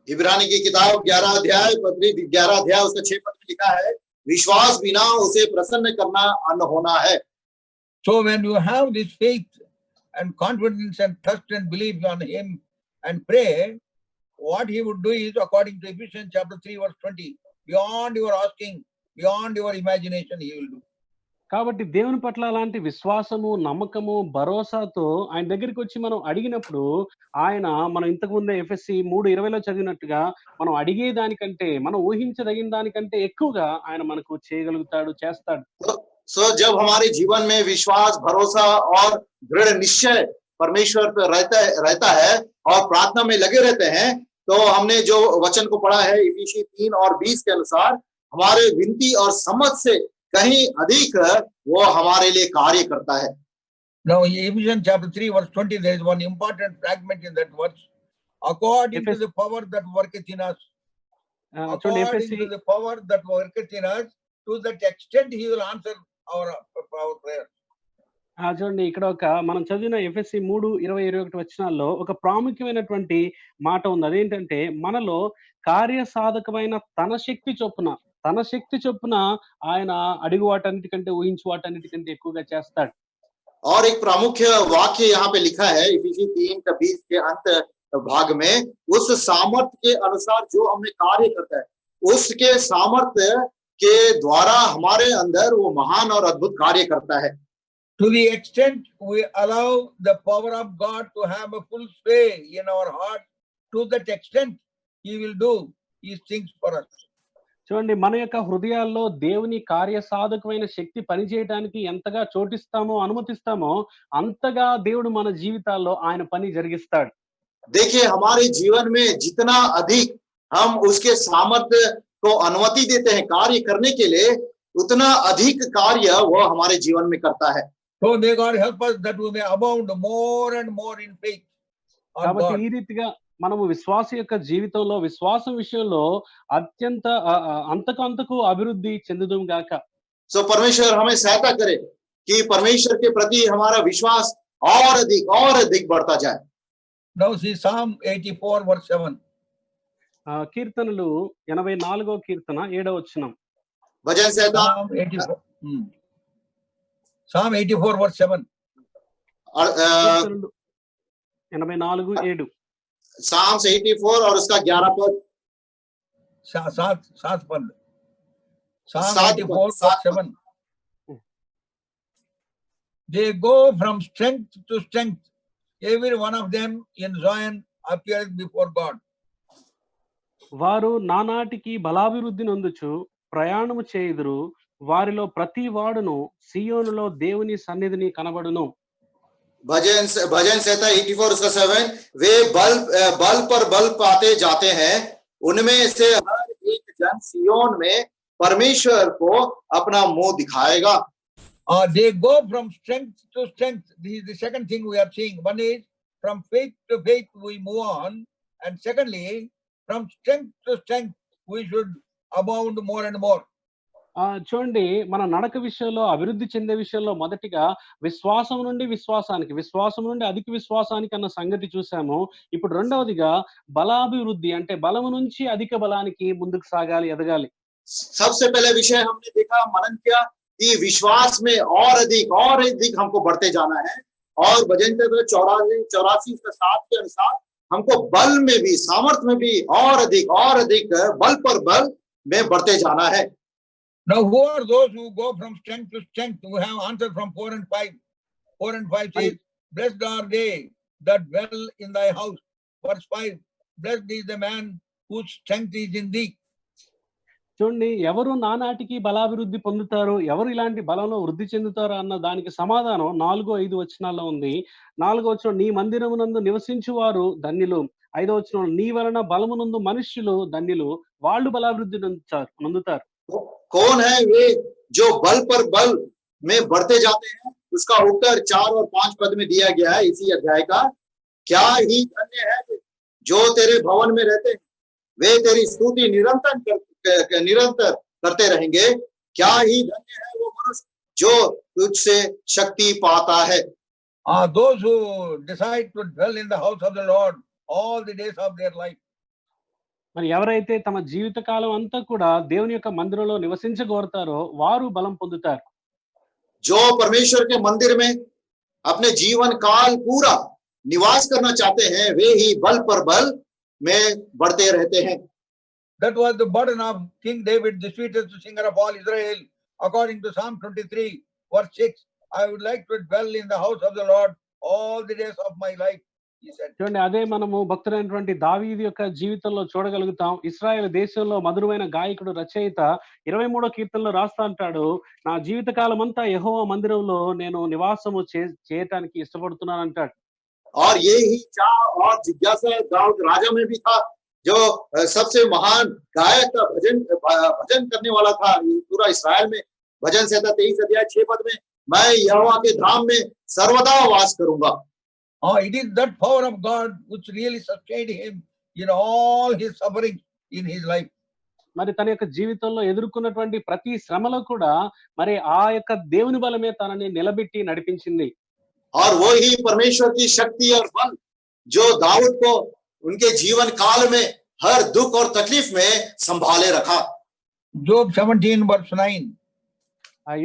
इब्रानी की किताब 11 अध्याय पत्री 11 अध्याय उसका 6 पद में लिखा है, विश्वास बिना उसे प्रसन्न करना अन्न होना है. So when you have this faith and confidence and trust and belief on him and pray, what he would do is, according to Ephesians chapter 3 verse 20, beyond your asking, beyond your imagination, he will do. కాబట్టి దేవుని పట్ల అలాంటి విశ్వాసము, నమ్మకము, భరోసాతో ఆయన దగ్గరికి వచ్చి మనం అడిగినప్పుడు ఆయన మనం ఇంతకు ముందే ఎఫెసీ 3:20లో చదివినట్టుగా మనం అడిగే దానికంటే, మనం ఊహించదగిన దానికంటే ఎక్కువగా ఆయన మనకు చేయగలుగుతాడు, చేస్తాడు. सो जब हमारे जीवन में विश्वास, भरोसा और दृढ़ निश्चय परमेश्वर पर रहता है और प्रार्थना में लगे रहते हैं, तो हमने जो वचन को पढ़ा है इफिसी 3 और 20 के अनुसार हमारे विनती और समझ से कहीं अधिक वो हमारे लिए कार्य करता है. Now in Ephesians chapter 3 verse 20, there is one important fragment in that verse. According to the power that worketh in us, చూడండి according ఎఫెసీ to the power that worketh in us, to that extent he will answer our prayer. చూడండి ఇక్కడ మనం చదివిన ఎఫెసీ 3:20-21 వచనాల్లో ఒక ప్రాముఖ్యమైనటువంటి మాట ఉంది. అదేంటంటే మనలో కార్యసాధకమైన తన శక్తి చొప్పున ఆయన అడుగు వాటన్నిటికంటే, ఊహించు వాటన్నిటికంటే ఎక్కువగా చేస్తాడు. और एक प्रमुख वाक्य यहाँ पे लिखा है इफिसी 3 का 20 के अंत भाग में, उस सामर्थ्य के अनुसार जो हमने कार्य करता है, उसके सामर्थ्य के द्वारा हमारे अंदर वो महान और अद्भुत कार्य करता है. To the extent we allow the power of God to have a full sway in our heart, to that extent he will do these things for us. చూడండి మన యొక్క హృదయాల్లో దేవుని కార్యసాధకమైన శక్తి పనిచేయడానికి ఎంతగా చోటిస్తామో, అనుమతిస్తామో అంతగా దేవుడు మన జీవితాల్లో ఆయన పని జరిగిస్తాడు. देखिए हमारे जीवन में जितना अधिक हम उसके सामर्थ्य को अनुमति देते हैं कार्य करने के लिए, उतना अधिक कार्य वो हमारे जीवन में करता है. So may God help us that we may abound more and more in faith on కాబట్టి God. ఈ రీతిగా మనము విశ్వాస యొక్క జీవితంలో, విశ్వాసం విషయంలో అత్యంత అంతకు అభివృద్ధి చెందుదుము గాక. सो परमेश्वर हमें सहायता करे कि परमेश्वर के प्रति हमारा विश्वास और अधिक बढ़ता जाए. Now see Psalm 84 verse 7. కీర్తనలు 84వ కీర్తన 7వ వచనం. भजन संहिता Psalm 84 verse 7. కీర్తనలు 84:7. Psalms 84 और उसका 11 पद. सात पद. Psalm 7 84 verse 7. They go from strength to strength. Every one of them in Zion appears before God. వారు నానాటికి బలాభివృద్ధి నొందుచు ప్రయాణము చేయుదురు, వారిలో ప్రతి వాడును సియోనులో దేవుని సన్నిధిని కనబడును. भजन संहिता 84 उसका 7, वे बल पर बल पाते जाते हैं, उनमें से हर एक जन सियोन में परमेश्वर को अपना मुंह दिखाएगा. They go from strength to strength. This is the second thing we are seeing. One is from faith to faith we move on, and secondly from strength to strength we should abound more and more. చూడండి మన నడక విషయంలో, అభివృద్ధి చెందే విషయంలో మొదటిగా విశ్వాసం నుండి అధిక విశ్వాసానికి అన్న సంగతి చూసాము. ఇప్పుడు రెండవదిగా బలాభివృద్ధి, అంటే బలము నుంచి అధిక బలానికి ముందుకు సాగాలి, ఎదగాలి. सबसे पहले विषय हमने देखा, मनन किया कि विश्वास में और अधिक हमको बढ़ते जाना है, और भजन 84 उसका 7 के अनुसार हमको बल में भी, सामर्थ्य में भी और अधिक बल पर बल में बढ़ते जाना है. Now who are those who go from strength to strength? We have answered from 4 and 5. 4 and 5 says, blessed are they that dwell in thy house. Verse 5, blessed is the man whose strength is in thee. చూడండి, ఎవరు నానాటికి బలాభివృద్ధి పొందుతారు, ఎవరు ఇలాంటి బలంలో వృద్ధి చెందుతారు అన్న దానికి సమాధానం 4, 5 వచనాల్లో ఉంది. 4వ వచనం, నీ మందిరమునందు నివసించువారు ధన్యులు. 5వ వచనం, నీ వలన బలమునందు మనుష్యులు ధన్యులు, వాళ్ళు బలాభివృద్ధి నొందుతారు. कौन है वे जो बल पर बल में बढ़ते जाते हैं? उसका उत्तर 4 और 5 पद में दिया गया है इसी अध्याय का। क्या ही धन्य है जो तेरे भवन में रहते हैं, वे तेरी स्तुति निरंतर करते रहेंगे। क्या ही धन्य है वो मनुष्य जो तुझसे शक्ति पाता है। Those who decide to dwell in the house of the Lord all the days of their life. మరి ఎవరైతే తమ జీవిత కాలం అంతా కూడా దేవుని యొక్క మందిరంలో నివసించగోరుతారో వారు బలం పొందుతారు. जो परमेश्वर के मंदिर में अपने जीवन काल पूरा निवास करना चाहते हैं, वे ही बल पर बल में बढ़ते रहते हैं। That was the burden of King David, the sweetest singer of all Israel. According to Psalm 23, verse 6, I would like to dwell in the house of the Lord all the days of my life, he said. చూడండి, అదే మనము భక్తుడైనటువంటి దావీదు యొక్క జీవితంలో చూడగలుగుతాం. ఇశ్రాయేలు దేశంలో మధురమైన గాయకుడు, రచయిత 23వ కీర్తనలో రాస్తా అంటాడు, నా జీవిత కాలం అంతా యెహోవా మందిరంలో నేను నివాసము చేయటానికి ఇష్టపడుతున్నాను అంటాడు. और ये ही चाह और जिज्ञासा दाऊद राजा में भी था, जो सबसे महान गायक का भजन करने वाला था। पूरा इस्राएल में भजन संहिता 23 अध्याय 6 पद में, मैं यहोवा के धाम में सर्वदा वास करूंगा। It is that power of God which really sustained him in all his suffering in his life. మరి తన యొక్క జీవితంలో ఎదుర్కొన్నటువంటి ప్రతి శ్రమలో కూడా మరి ఆ యొక్క దేవుని బలమే తనని నిలబెట్టి నడిపించింది. और वो ही परमेश्वर की शक्ति और बल जो दाऊद को उनके जीवन काल में हर दुख और तकलीफ में संभाले रखा। Job 17 verse 9.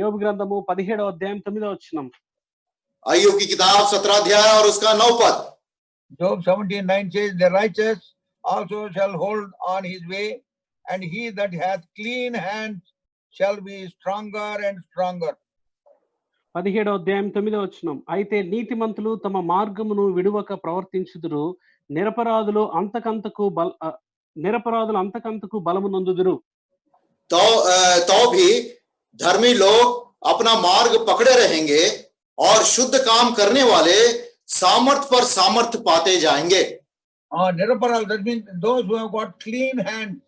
యోబు గ్రంథము 17వ అధ్యాయం 9వ వచనం. अय्यूब की किताब 17 अध्याय और उसका 9 पद। Job 17:9 says, the righteous also shall hold on his way, and he that hath clean hands shall be stronger and stronger. 17వ అధ్యాయం 9వ వచనం, అయితే నీతిమంతులు తమ మార్గమును విడువక ప్రవర్తించుదురు, నిరపరాధులు అంతకంతకు బలము నొందుదురు. तो भी धर्मी लोग अपना मार्ग पकड़े रहेंगे और शुद्ध काम करने वाले सामर्थ पर सामर्थ पाते जाएंगे। Niraparal, that means those who have got clean hands,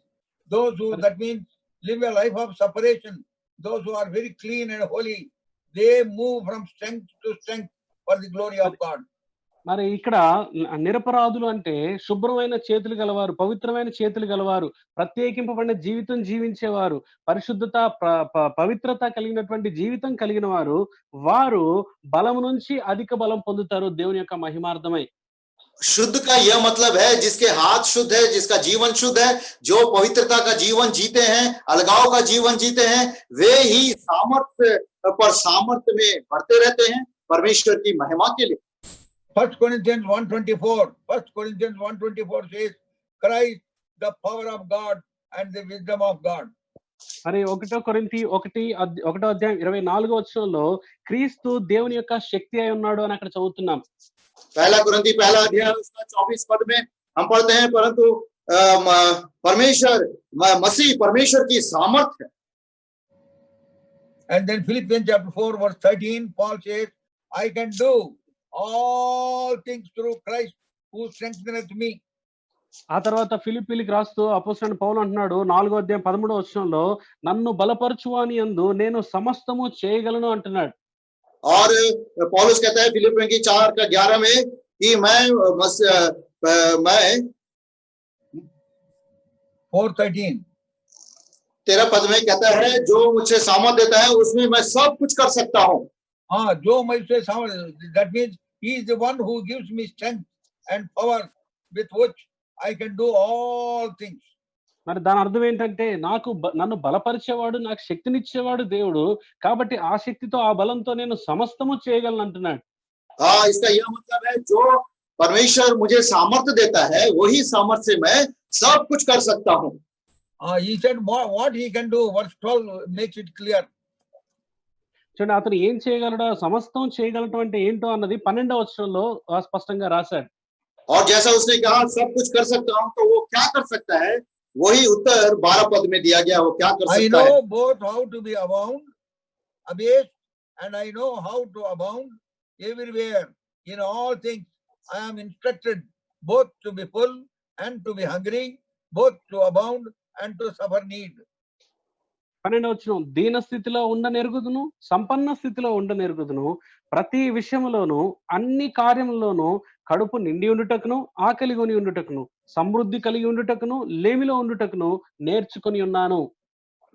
those who, that means live a life of separation, those who are very clean and holy, they move from strength to strength for the glory of God. మరి ఇక్కడ నిరపరాధులు అంటే శుభ్రమైన చేతులు గలవారు, పవిత్రమైన చేతులు గలవారు, ప్రత్యేకింపబడిన జీవితం జీవించేవారు, పరిశుద్ధత పవిత్రత కలిగినటువంటి జీవితం కలిగిన వారు, వారు బలము నుంచి అధిక బలం పొందుతారు దేవుని యొక్క మహిమార్థమై. शुद्ध का यह मतलब है जिसके हाथ शुद्ध है, जिसका जीवन शुद्ध है, जो पवित्रता का जीवन जीते हैं, अलगाव का जीवन जीते हैं, वे ही सामर्थ्य पर सामर्थ्य में बढ़ते रहते हैं परमेश्वर की महिमा के लिए। 1 Corinthians 1:24 says, Christ, the power of God and the wisdom of God. మరి 1 కొరింథీ 1వ అధ్యాయం 24వ వచనంలో క్రీస్తు దేవుని యొక్క శక్తి అయి ఉన్నాడు అని అక్కడ చదువుతున్నాం. पहला कुरिन्थी पहला अध्याय उसका 24 पद में हम पढ़ते हैं, परंतु मसीह परमेश्वर की सामर्थ्य है। And then Philippians chapter 4 verse 13, Paul says, I can do all things through Christ who strengtheneth me. ఆ తర్వాత ఫిలిప్పీలకు రాస్తూ అపోస్తలుడైన పౌలు అంటున్నాడు 4వ అధ్యాయం 13వ వచనంలో, నన్ను బలపరచువాని యందు నేను సమస్తము చేయగలను అంటున్నాడు. और पौलुस कहता है फिलिपियों की 4:11 में कि मैं 4:13 13 पद में कहता है, जो मुझे सामर्थ देता है उसमें मैं सब कुछ कर सकता हूँ। जो मुझसे सामर्थ, that means he is the one who gives me strength and power with which I can do all things. మరి దాని అర్థం ఏంటంటే నన్ను బలపరిచేవాడు, నాకు శక్తినిచ్చేవాడు దేవుడు, కాబట్టి ఆ శక్తితో ఆ బలంతో నేను సమస్తము చేయగలను అంటున్నాడు. इसका यह मतलब है जो परमेश्वर मुझे सामर्थ्य देता है वही सामर्थ्य से मैं सब कुछ कर सकता हूँ। He said what he can do, verse 12 makes it clear. చూడండి, అతను ఏం చేయగలడా, సమస్తం చేయగలటం అంటే ఏంటో అన్నది 12వ వచనంలో స్పష్టంగా రాశాడు. और जैसा उसने कहा सब कुछ कर सकता हूँ, तो वो क्या कर सकता है वही उत्तर 12 पद में दिया गया। वो क्या कर I सकता है? know both how to be abound, abased, and I know how to abound everywhere. In all things, I am instructed both to be full and to be hungry, both to abound and to suffer need. 12వ వచనం, దీన స్థితిలో ఉండనెరుగుదును, సంపన్న స్థితిలో ఉండనెరుగుదును, ప్రతి విషయములోను అన్ని కార్యముల్లోనూ కడుపు నిండి ఉండుటకును, ఆకలి కొని ఉండుటకును, సమృద్ధి కలిగి ఉండుటకును, లేమిలో ఉండుటకును నేర్చుకొని ఉన్నాను.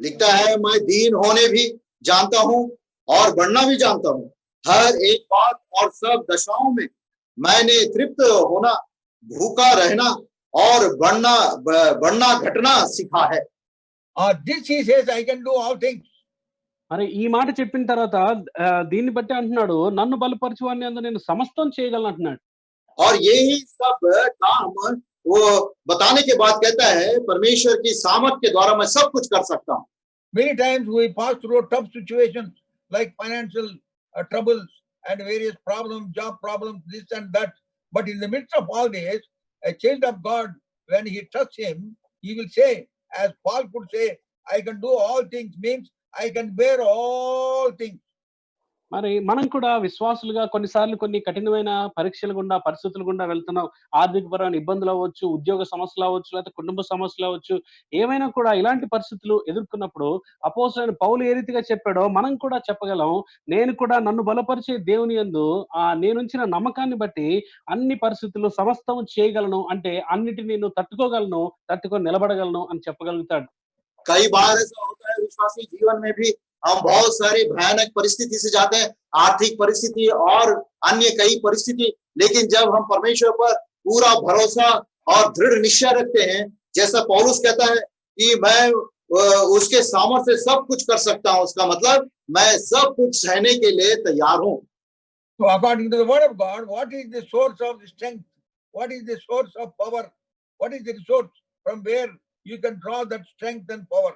लिखता है, मैं दीन होने भी जानता हूं और बढ़ना भी जानता हूं। हर एक बात और सब दशाओं में मैंने तृप्त होना, भूखा रहना और बढ़ना घटना सीखा है। This he says, I can do all things. మరి ఈ మాట చెప్పిన తర్వాత దీన్ని బట్టి అంటున్నాడు, నన్ను బలపరచువాని అందు నేను సమస్తం చేయగలను అంటున్నాడు. और यही सब काम वो बताने के बाद कहता है, परमेश्वर की सामर्थ के द्वारा मैं सब कुछ कर सकता हूं। Many times we pass through tough situations like financial troubles and various problems, job problems, this and that. But in the midst of all this, a child of God, when he trusts him, he will say, as Paul could say, I can do all things, means I can bear all things. మరి మనం కూడా విశ్వాసులుగా కొన్నిసార్లు కొన్ని కఠినమైన పరీక్షల గుండా, పరిస్థితుల గుండా వెళ్తున్నాం. ఆర్థికపరమైన ఇబ్బందులు అవ్వచ్చు, ఉద్యోగ సమస్యలు అవ్వచ్చు, లేకపోతే కుటుంబ సమస్యలు అవ్వచ్చు. ఏమైనా కూడా ఇలాంటి పరిస్థితులు ఎదుర్కొన్నప్పుడు అపోస్తలుడైన పౌలు ఏ రీతిగా చెప్పాడో మనం కూడా చెప్పగలం. నేను కూడా నన్ను బలపరిచే దేవుని యందు నేనుంచిన నమ్మకాన్ని బట్టి అన్ని పరిస్థితులు సమస్తము చేయగలను, అంటే అన్నిటిని నేను తట్టుకోగలను, తట్టుకొని నిలబడగలను అని చెప్పగలుగుతాడు. कई बार ऐसा होता है विश्वासी जीवन में भी, हम बहुत सारी भयानक परिस्थिति से जाते हैं, आर्थिक परिस्थिति और अन्य कई परिस्थिति, लेकिन जब हम परमेश्वर पर पूरा भरोसा और दृढ़ निश्चय रखते हैं, जैसा पौलुस कहता है कि मैं उसके सामर्थ्य से सब कुछ कर सकता हूं, उसका मतलब मैं सब कुछ सहने के लिए तैयार हूं। So according to the word of God, what is the source of strength? What is the source of power? What is the source from where you can draw that strength and power?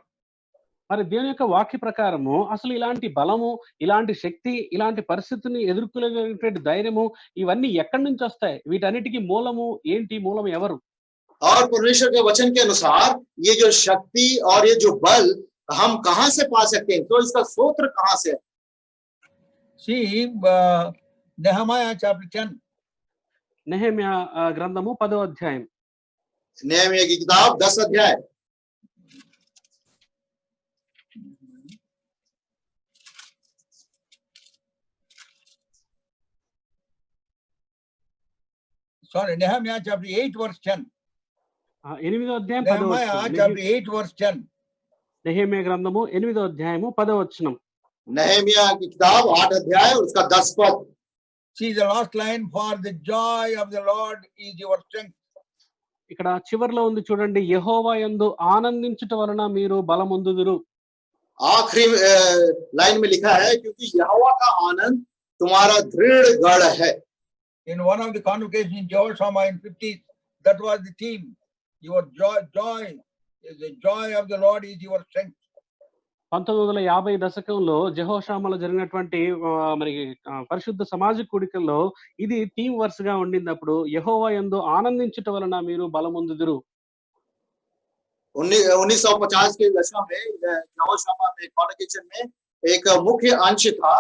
మరి దేవుని యొక్క వాక్య ప్రకారము అసలు ఇలాంటి బలము, ఇలాంటి శక్తి, ఇలాంటి పరిస్థితిని ఎదుర్కోలేనటువంటి ధైర్యము ఇవన్నీ ఎక్కడి నుంచి వస్తాయి? వీటన్నిటికీ మూలము ఏంటి? మూలం ఎవరు? और परमेश्वर के वचन के अनुसार ये जो शक्ति और ये जो बल हम कहां से पा सकते हैं, तो इसका स्रोत कहां से है? See, Nehemiah chapter 10. నెహెమ్యా గ్రంథము 10వ అధ్యాయం. नेहमिया की किताब 10 अध्याय। Sorry, Nehemiah chapter 8 verse 10. 8వ అధ్యాయం 10వ Nehemiah వచనం. chapter 8 verse 10. నెహెమ్యా గ్రంథము 8వ అధ్యాయము 10వ వచనం. नेहमिया की किताब 8 अध्याय और उसका 10 पद। See the last line, for the joy of the Lord is your strength. ఇక్కడ చివర్లో ఉంది చూడండి, యెహోవా యందు ఆనందించుట వలన మీరు బలమొందుదురు. आखिरी लाइन में लिखा है, क्योंकि यहोवा का आनंद तुम्हारा दृढ़ गढ़ है। In one of the convocations in Jehoshaphat in 50s, that was the theme. Your joy is the joy of the Lord is your strength. 1950 దశకంలో జెహోషామలో జరిగినటువంటి మరి పరిశుద్ధ సమాజ కూడికల్లో ఇది థీమ్ వర్స్ గా ఉండినప్పుడు, యెహోవా యందు ఆనందించుట వలన మీరు బలమొందుదురు. 1950 के दशक में यहोशाफात में कॉन्वोकेशन में एक मुख्य अंश था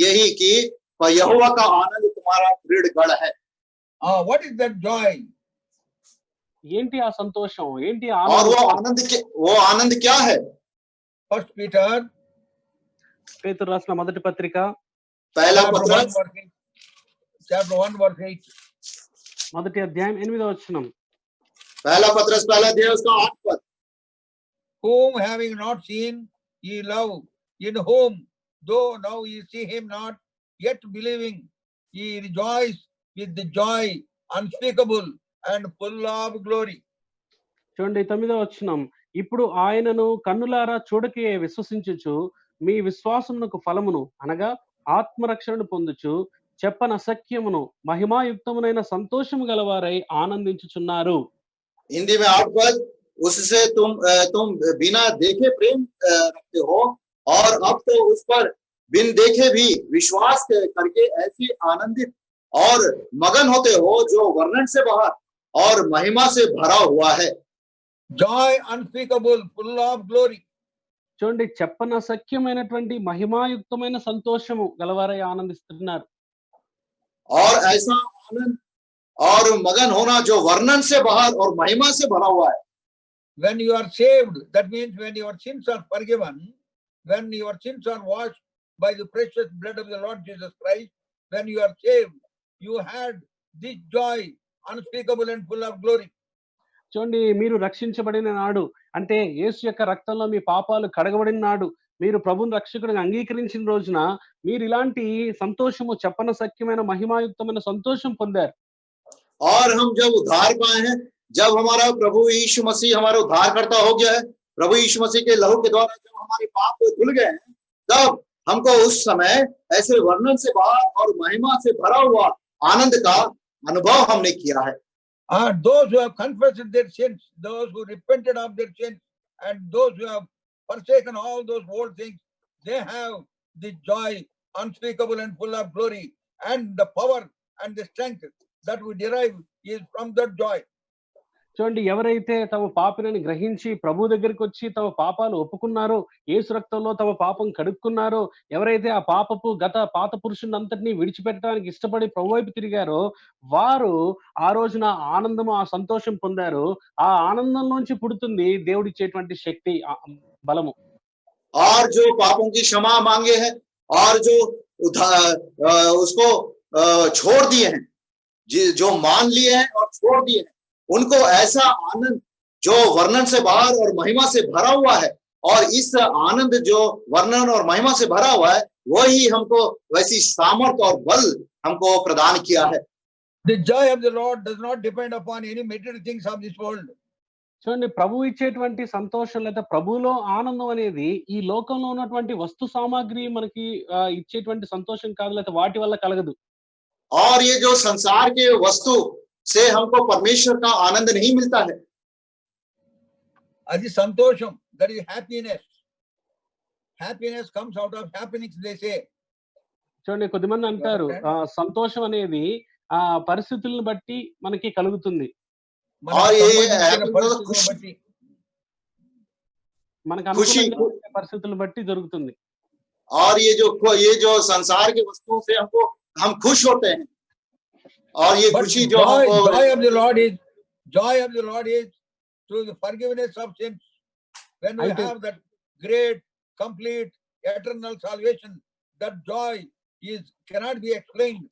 यही कि यहोवा का आनंद तुम्हारा दृढ़ गढ़ है। What is that joy? ఏంటి ఆ సంతోషం? ఏంటి और ఆనందం? वो आनंद क्या है? First Peter పేతురు రాసిన మొదటి పత్రిక पहला chapter पत्र 1 verse 8. మొదటి అధ్యాయం 8వ వచనం. पहला पत्र पहला अध्याय उसका 8 पद। Whom having not seen ye love, in whom though now ye see him not, yet believing ye rejoice with the joy unspeakable and full of glory. చూడండి 9వ వచనం. ఇప్పుడు ఆయనను కన్నులారా చూడకే విశ్వసించుచు మీ విశ్వాసమునకు ఫలమును అనగా ఆత్మరక్షణను పొందుచు చెప్పనసఖ్యమును మహిమాయుక్తమునైన సంతోషము గలవారై ఆనందించుచున్నారు. हिंदी में 8 पद, उससे तुम बिना देखे प्रेम रखते हो और अब तो उस पर बिन देखे भी विश्वास करके ऐसे आनंदित और मगन होते हो जो वर्णन से बाहर और महिमा से भरा हुआ है। joy unspeakable, full of glory. చూడండి, చెప్పనసఖ్యమైనటువంటి మహిమాయుక్తమైన సంతోషము గలవారై ఆనందిస్తున్నారు. और ऐसा आनंद और मगन होना जो वर्णन से बाहर और महिमा से भरा हुआ है. When you are saved, that means when your sins are forgiven, when your sins are washed by the precious blood of the Lord Jesus Christ, when you are saved, you had this joy unspeakable and full of glory. చూడండి, మీరు రక్షించబడిన నాడు, అంటే యేసు యొక్క రక్తంలో మీ పాపాలు కడగబడిన నాడు, మీరు ప్రభువుని రక్షకుడిగా అంగీకరించిన రోజున మీరు ఇలాంటి సంతోషము, చెప్పనసఖ్యమైన మహిమాయుక్తమైన సంతోషం పొందారు. और हम जब उद्धार पाए हैं, जब हमारा प्रभु यीशु मसीह हमारा उद्धारकर्ता हो गया है, प्रभु यीशु मसीह के लहू के द्वारा जब हमारे पाप धुल गए हैं, तब हमको उस समय ऐसे वर्णन से बाहर और महिमा से भरा हुआ आनंद का अनुभव हमने किया है. Those who have confessed their sins, those who repented of their sins, and those who have forsaken all those old things, they have the joy unspeakable and full of glory, and the power and the strength that we derive is from that joy. చూడండి, ఎవరైతే తమ పాపినని గ్రహించి ప్రభు దగ్గరికి వచ్చి తమ పాపాలు ఒప్పుకున్నారో, యేసు రక్తంలో తమ పాపం కడుక్కున్నారో, ఎవరైతే ఆ పాత పురుషుని అంతటినీ విడిచిపెట్టడానికి ఇష్టపడి ప్రభు వైపు తిరిగారో, వారు ఆ రోజున ఆనందము, ఆ సంతోషం పొందారు. ఆ ఆనందంలోంచి పుడుతుంది దేవుడిచ్చేటువంటి శక్తి, బలము. और जो पापों की क्षमा मांगे हैं और जो उसको छोड़ दिए हैं, जो मान लिए हैं और छोड़ दिए हैं, उनको ऐसा आनंद जो वर्णन से बाहर और महिमा से भरा हुआ है, और इस आनंद जो वर्णन और महिमा से भरा हुआ है, वही हमको वैसी सामर्थ और बल हमको प्रदान किया है. The joy of the Lord does not depend upon any material things of this world. చూడండి, ప్రభు ఇచ్చేటువంటి సంతోషం లేదా ప్రభువులో ఆనందం అనేది ఈ లోకంలో ఉన్నటువంటి వస్తు సామాగ్రి మనకి ఇచ్చేటువంటి సంతోషం కాదు, లేదా వాటి వల్ల కలగదు. और ये जो संसार के वस्तु से हमको परमेश्वर का आनंद नहीं मिलता है. Adi santosham, that is happiness. Happiness comes out of happenings, they say. చూడండి, కొద్దిమంది అంటారు సంతోషం అనేది ఆ పరిస్థితులను బట్టి మనకి కలుగుతుంది. మనకు అనుకూలంగా పరిస్థితులను బట్టి జరుగుతుంది. और ये जो संसार की वस्तुओं से हम खुश होते हैं, और ये खुशी जो joy of the Lord is through the forgiveness of sins. When we have that great, complete, eternal salvation, that joy cannot be explained.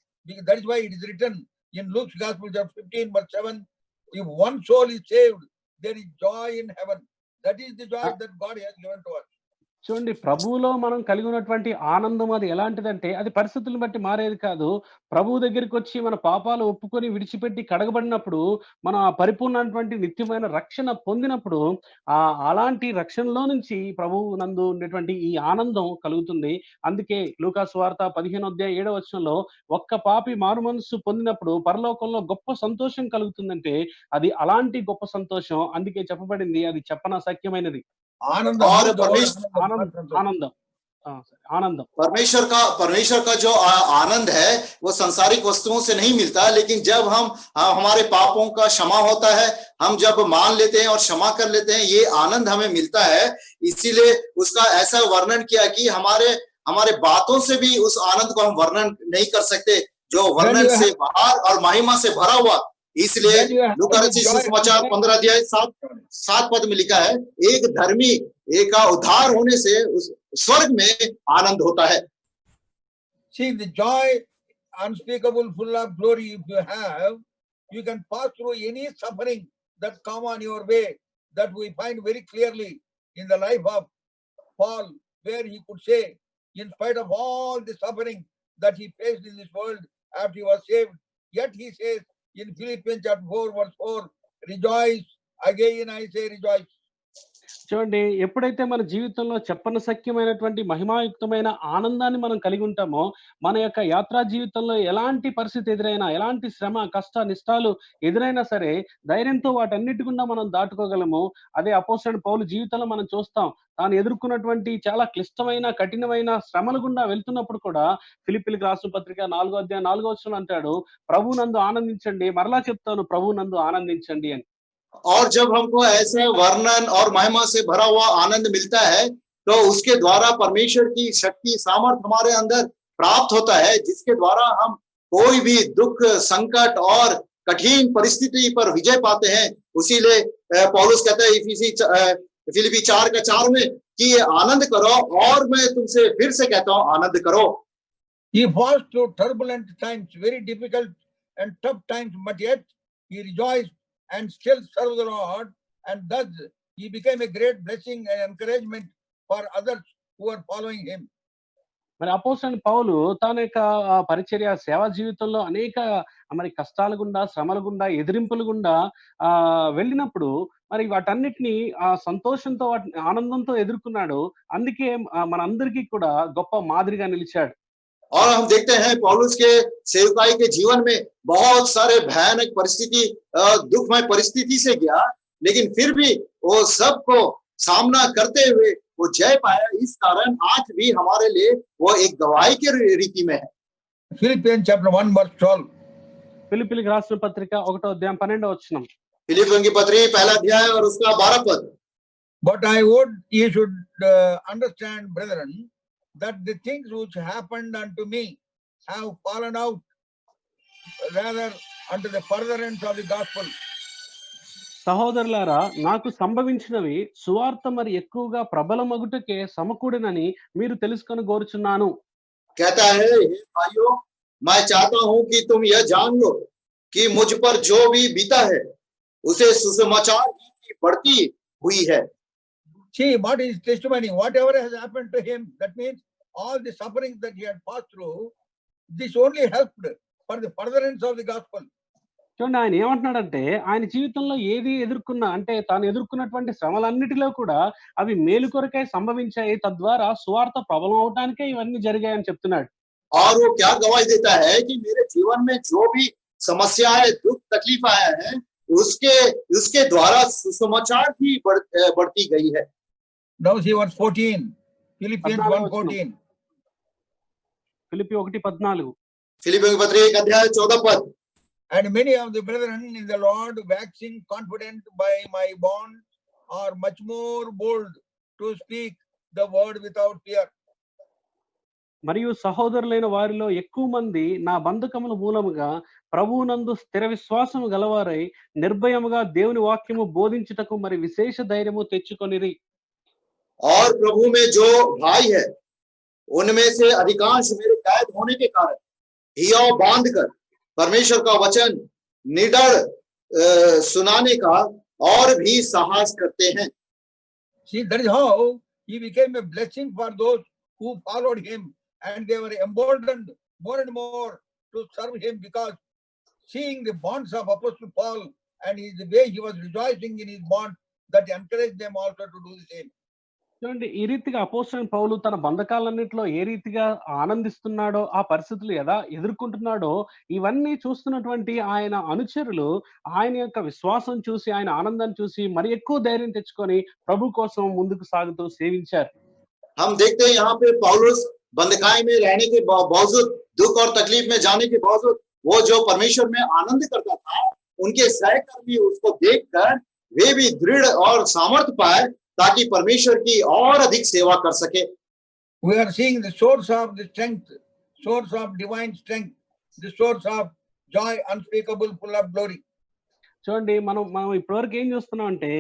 That is why it is written in Luke's Gospel, chapter 15, verse 7, if one soul is saved, there is joy in heaven. That is the joy that God has given to us. చూడండి, ప్రభువులో మనం కలిగి ఉన్నటువంటి ఆనందం అది ఎలాంటిదంటే, అది పరిస్థితులను బట్టి మారేది కాదు. ప్రభువు దగ్గరికి వచ్చి మన పాపాలు ఒప్పుకొని విడిచిపెట్టి కడగబడినప్పుడు, మనం ఆ పరిపూర్ణమైనటువంటి నిత్యమైన రక్షణ పొందినప్పుడు, అలాంటి రక్షణలో నుంచి ప్రభువు నందు ఉండేటువంటి ఈ ఆనందం కలుగుతుంది. అందుకే లూకా సువార్త 15:7 ఒక్క పాపి మారు మనస్సు పొందినప్పుడు పరలోకంలో గొప్ప సంతోషం కలుగుతుందంటే, అది అలాంటి గొప్ప సంతోషం. అందుకే చెప్పబడింది, అది చెప్పనసఖ్యమైనది. आनंद परमेश्वर का जो आनंद है वो संसारिक वस्तुओं से नहीं मिलता, लेकिन जब हमारे पापों का क्षमा होता है, हम जब मान लेते हैं और क्षमा कर लेते हैं, ये आनंद हमें मिलता है. इसीलिए उसका ऐसा वर्णन किया कि हमारे बातों से भी उस आनंद को हम वर्णन नहीं कर सकते, जो वर्णन से बाहर और महिमा से भरा हुआ. इसलिए लूका रचित सुसमाचार 15:7 पद में लिखा है, एक धर्मी एक उद्धार होने से उस स्वर्ग में आनंद होता है. See, the joy unspeakable, full of glory, if you have, you can pass through any suffering that come on your way. That we find very clearly in the life of Paul, where he could say, in spite of all the suffering that he faced in this world after he was saved, yet he says in Philippians chapter 4, verse 4, rejoice. Again I say rejoice. చూడండి, ఎప్పుడైతే మన జీవితంలో చెప్పనసఖ్యమైనటువంటి మహిమాయుక్తమైన ఆనందాన్ని మనం కలిగి ఉంటామో, మన యొక్క యాత్రా జీవితంలో ఎలాంటి పరిస్థితి ఎదురైనా, ఎలాంటి శ్రమ, కష్ట, నిష్టాలు ఎదురైనా సరే, ధైర్యంతో వాటన్నిటి గుండా మనం దాటుకోగలము. అదే అపోస్తలుడైన పౌలు జీవితంలో మనం చూస్తాం. తాను ఎదుర్కొన్నటువంటి చాలా క్లిష్టమైన, కఠినమైన శ్రమల గుండా వెళ్తున్నప్పుడు కూడా ఫిలిప్పీయులకు రాసిన పత్రిక 4:4 అంటాడు, ప్రభువునందు ఆనందించండి. మరలా చెప్తాను, ప్రభువునందు ఆనందించండి అని. और जब हमको ऐसे वर्णन और महिमा से भरा हुआ आनंद मिलता है तो उसके द्वारा परमेश्वर की शक्ति सामर्थ हमारे अंदर प्राप्त होता है, जिसके द्वारा हम कोई भी दुख संकट और कठिन परिस्थिति पर विजय पाते हैं। उसीलिए पौलुस कहता है फिलिप्पी 4:4 में कि आनंद करो, और मैं तुमसे फिर से कहता हूं आनंद करो। He passed through turbulent times, very difficult and tough times, but yet he rejoiced and still served the Lord, and thus he became a great blessing and encouragement for others who are following him. మరి అపోస్తలుడైన పౌలు తన యొక్క పరిచర్య సేవా జీవితంలో అనేక మరి కష్టాల గుండా, శ్రమల గుండా, ఎదిరింపుల గుండా వెళ్ళినప్పుడు మరి వాటన్నిటిని సంతోషంతో వాటిని ఆనందంతో ఎదుర్కొన్నాడు. అందుకే మనందరికీ కూడా గొప్ప మాదిరిగా నిలిచాడు. और हम देखते हैं पौलुस के सेवकाई के जीवन में बहुत सारे भयानक परिस्थिति, दुखमय परिस्थिति से गया, लेकिन फिर भी वो सबको सामना करते हुए वो जय पाया। इस कारण आज भी हमारे लिए वो एक गवाही के रीति में है। Philippians chapter 1:12. ఫిలిప్పీయులకు రాసిన పత్రిక 1:12 फिलिप्पियों की पत्री 1 अध्याय और उसका 12 But I would you should understand, brethren, that the things which happened unto me have fallen out rather unto the furtherance of the gospel. సహోదరులారా, నాకు సంభవించినవి సువార్త మరి ఎక్కువగా ప్రబలమగుటకే సమకూడినని మీరు తెలుసుకొని కోరుచున్నాను. कहता है, हे भाइयों, मैं चाहता हूं कि तुम यह जान लो कि मुझ पर जो भी बीता है उसे सुसमाचार की बढ़ती हुई है। See what is testimony, whatever has happened to him, that means all the sufferings that he had passed through, this only helped for the furtherance of the gospel. చూడండి, ఆయన ఏమంటున్నాడంటే ఆయన జీవితంలో ఏది ఎదుర్కొన్నా, అంటే తాను ఎదుర్కొన్నటువంటి శ్రమలన్నిటిలో కూడా అవి మేలు కొరకై సంభవించాయి, తద్వారా సువార్త ప్రబలం అవడానికే ఇవన్నీ జరిగాయని చెప్తున్నాడు. और वो क्या गवाही देता है कि मेरे जीवन में जो भी समस्याएं, दुख तकलीफ आया है, उसके द्वारा सुसमाचार भी बढ़ती गई है। Now see verse 14, Philippians 1:14. Philippi 1:14. फिलिप्पियों की पत्री 1 अध्याय 14 And many of the brethren in the Lord, waxing confident by my bond, are much more bold to speak the word without fear. మరియు సహోదరులైన వారిలో ఎక్కువ మంది నా బంధకముల మూలముగా ప్రభువునందు స్థిర విశ్వాసము గలవారై నిర్భయముగా దేవుని వాక్యము బోధించుటకు మరి విశేష ధైర్యము తెచ్చుకొనిరి. और प्रभु में जो भाई है उनमें से अधिकांश मेरे कैद होने के कारण हियाव बांधकर परमेश्वर का वचन निडर सुनाने का और भी साहस करते हैं। See, that is how he became a blessing for those who followed him, and they were emboldened more and more to serve him, because seeing the bonds of Apostle Paul and the way he was rejoicing in his bond, that encouraged them also to do the same. చూడండి, ఈ రీతిగా అపోస్తలుడైన పౌలు తన బంధకాలన్నింటిలో ఏ రీతిగా ఆనందిస్తున్నాడో, ఆ పరిస్థితులు ఎలా ఎదుర్కొంటున్నాడో, ఇవన్నీ చూస్తున్నటువంటి ఆయన అనుచరులు ఆయన యొక్క విశ్వాసం చూసి, ఆయన ఆనందాన్ని చూసి మరి ఎక్కువ ధైర్యం తెచ్చుకొని ప్రభు కోసం ముందుకు సాగుతూ సేవించారు. हम देखते हैं यहाँ पे पौलुस बंधकाई में रहने के बावजूद, दुख और तकलीफ में जाने के बावजूद, वो जो परमेश्वर में आनंद करता था, उनके सहकर्मी उसको देखकर वे भी दृढ़ और सामर्थ्य पाए ताकि परमेश्वर की और अधिक सेवा कर सके। We are seeing the source of the strength, source of divine strength, the source of joy unspeakable, full of glory. చూడండి, మనం ఇప్పటివరకు ఏం చూస్తున్నాం అంటే,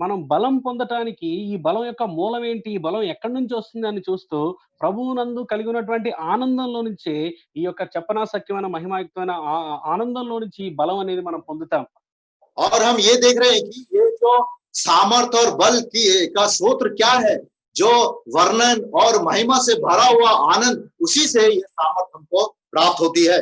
మనం బలం పొందటానికి ఈ బలం యొక్క మూలం ఏంటి, ఈ బలం ఎక్కడి నుంచి వస్తుంది అని చూస్తూ ప్రభువునందు కలిగి ఉన్నటువంటి ఆనందంలో నుంచే ఈ యొక్క చెప్పనాశక్యమైన మహిమాయుక్తమైన ఆనందంలో నుంచి ఈ బలం అనేది మనం పొందుతాం. और हम ये देख रहे हैं कि ये जो सामर्थ और बल का स्रोत क्या है, जो वर्णन और महिमा से भरा हुआ आनंद, उसी से ये सामर्थ हमको प्राप्त होती है।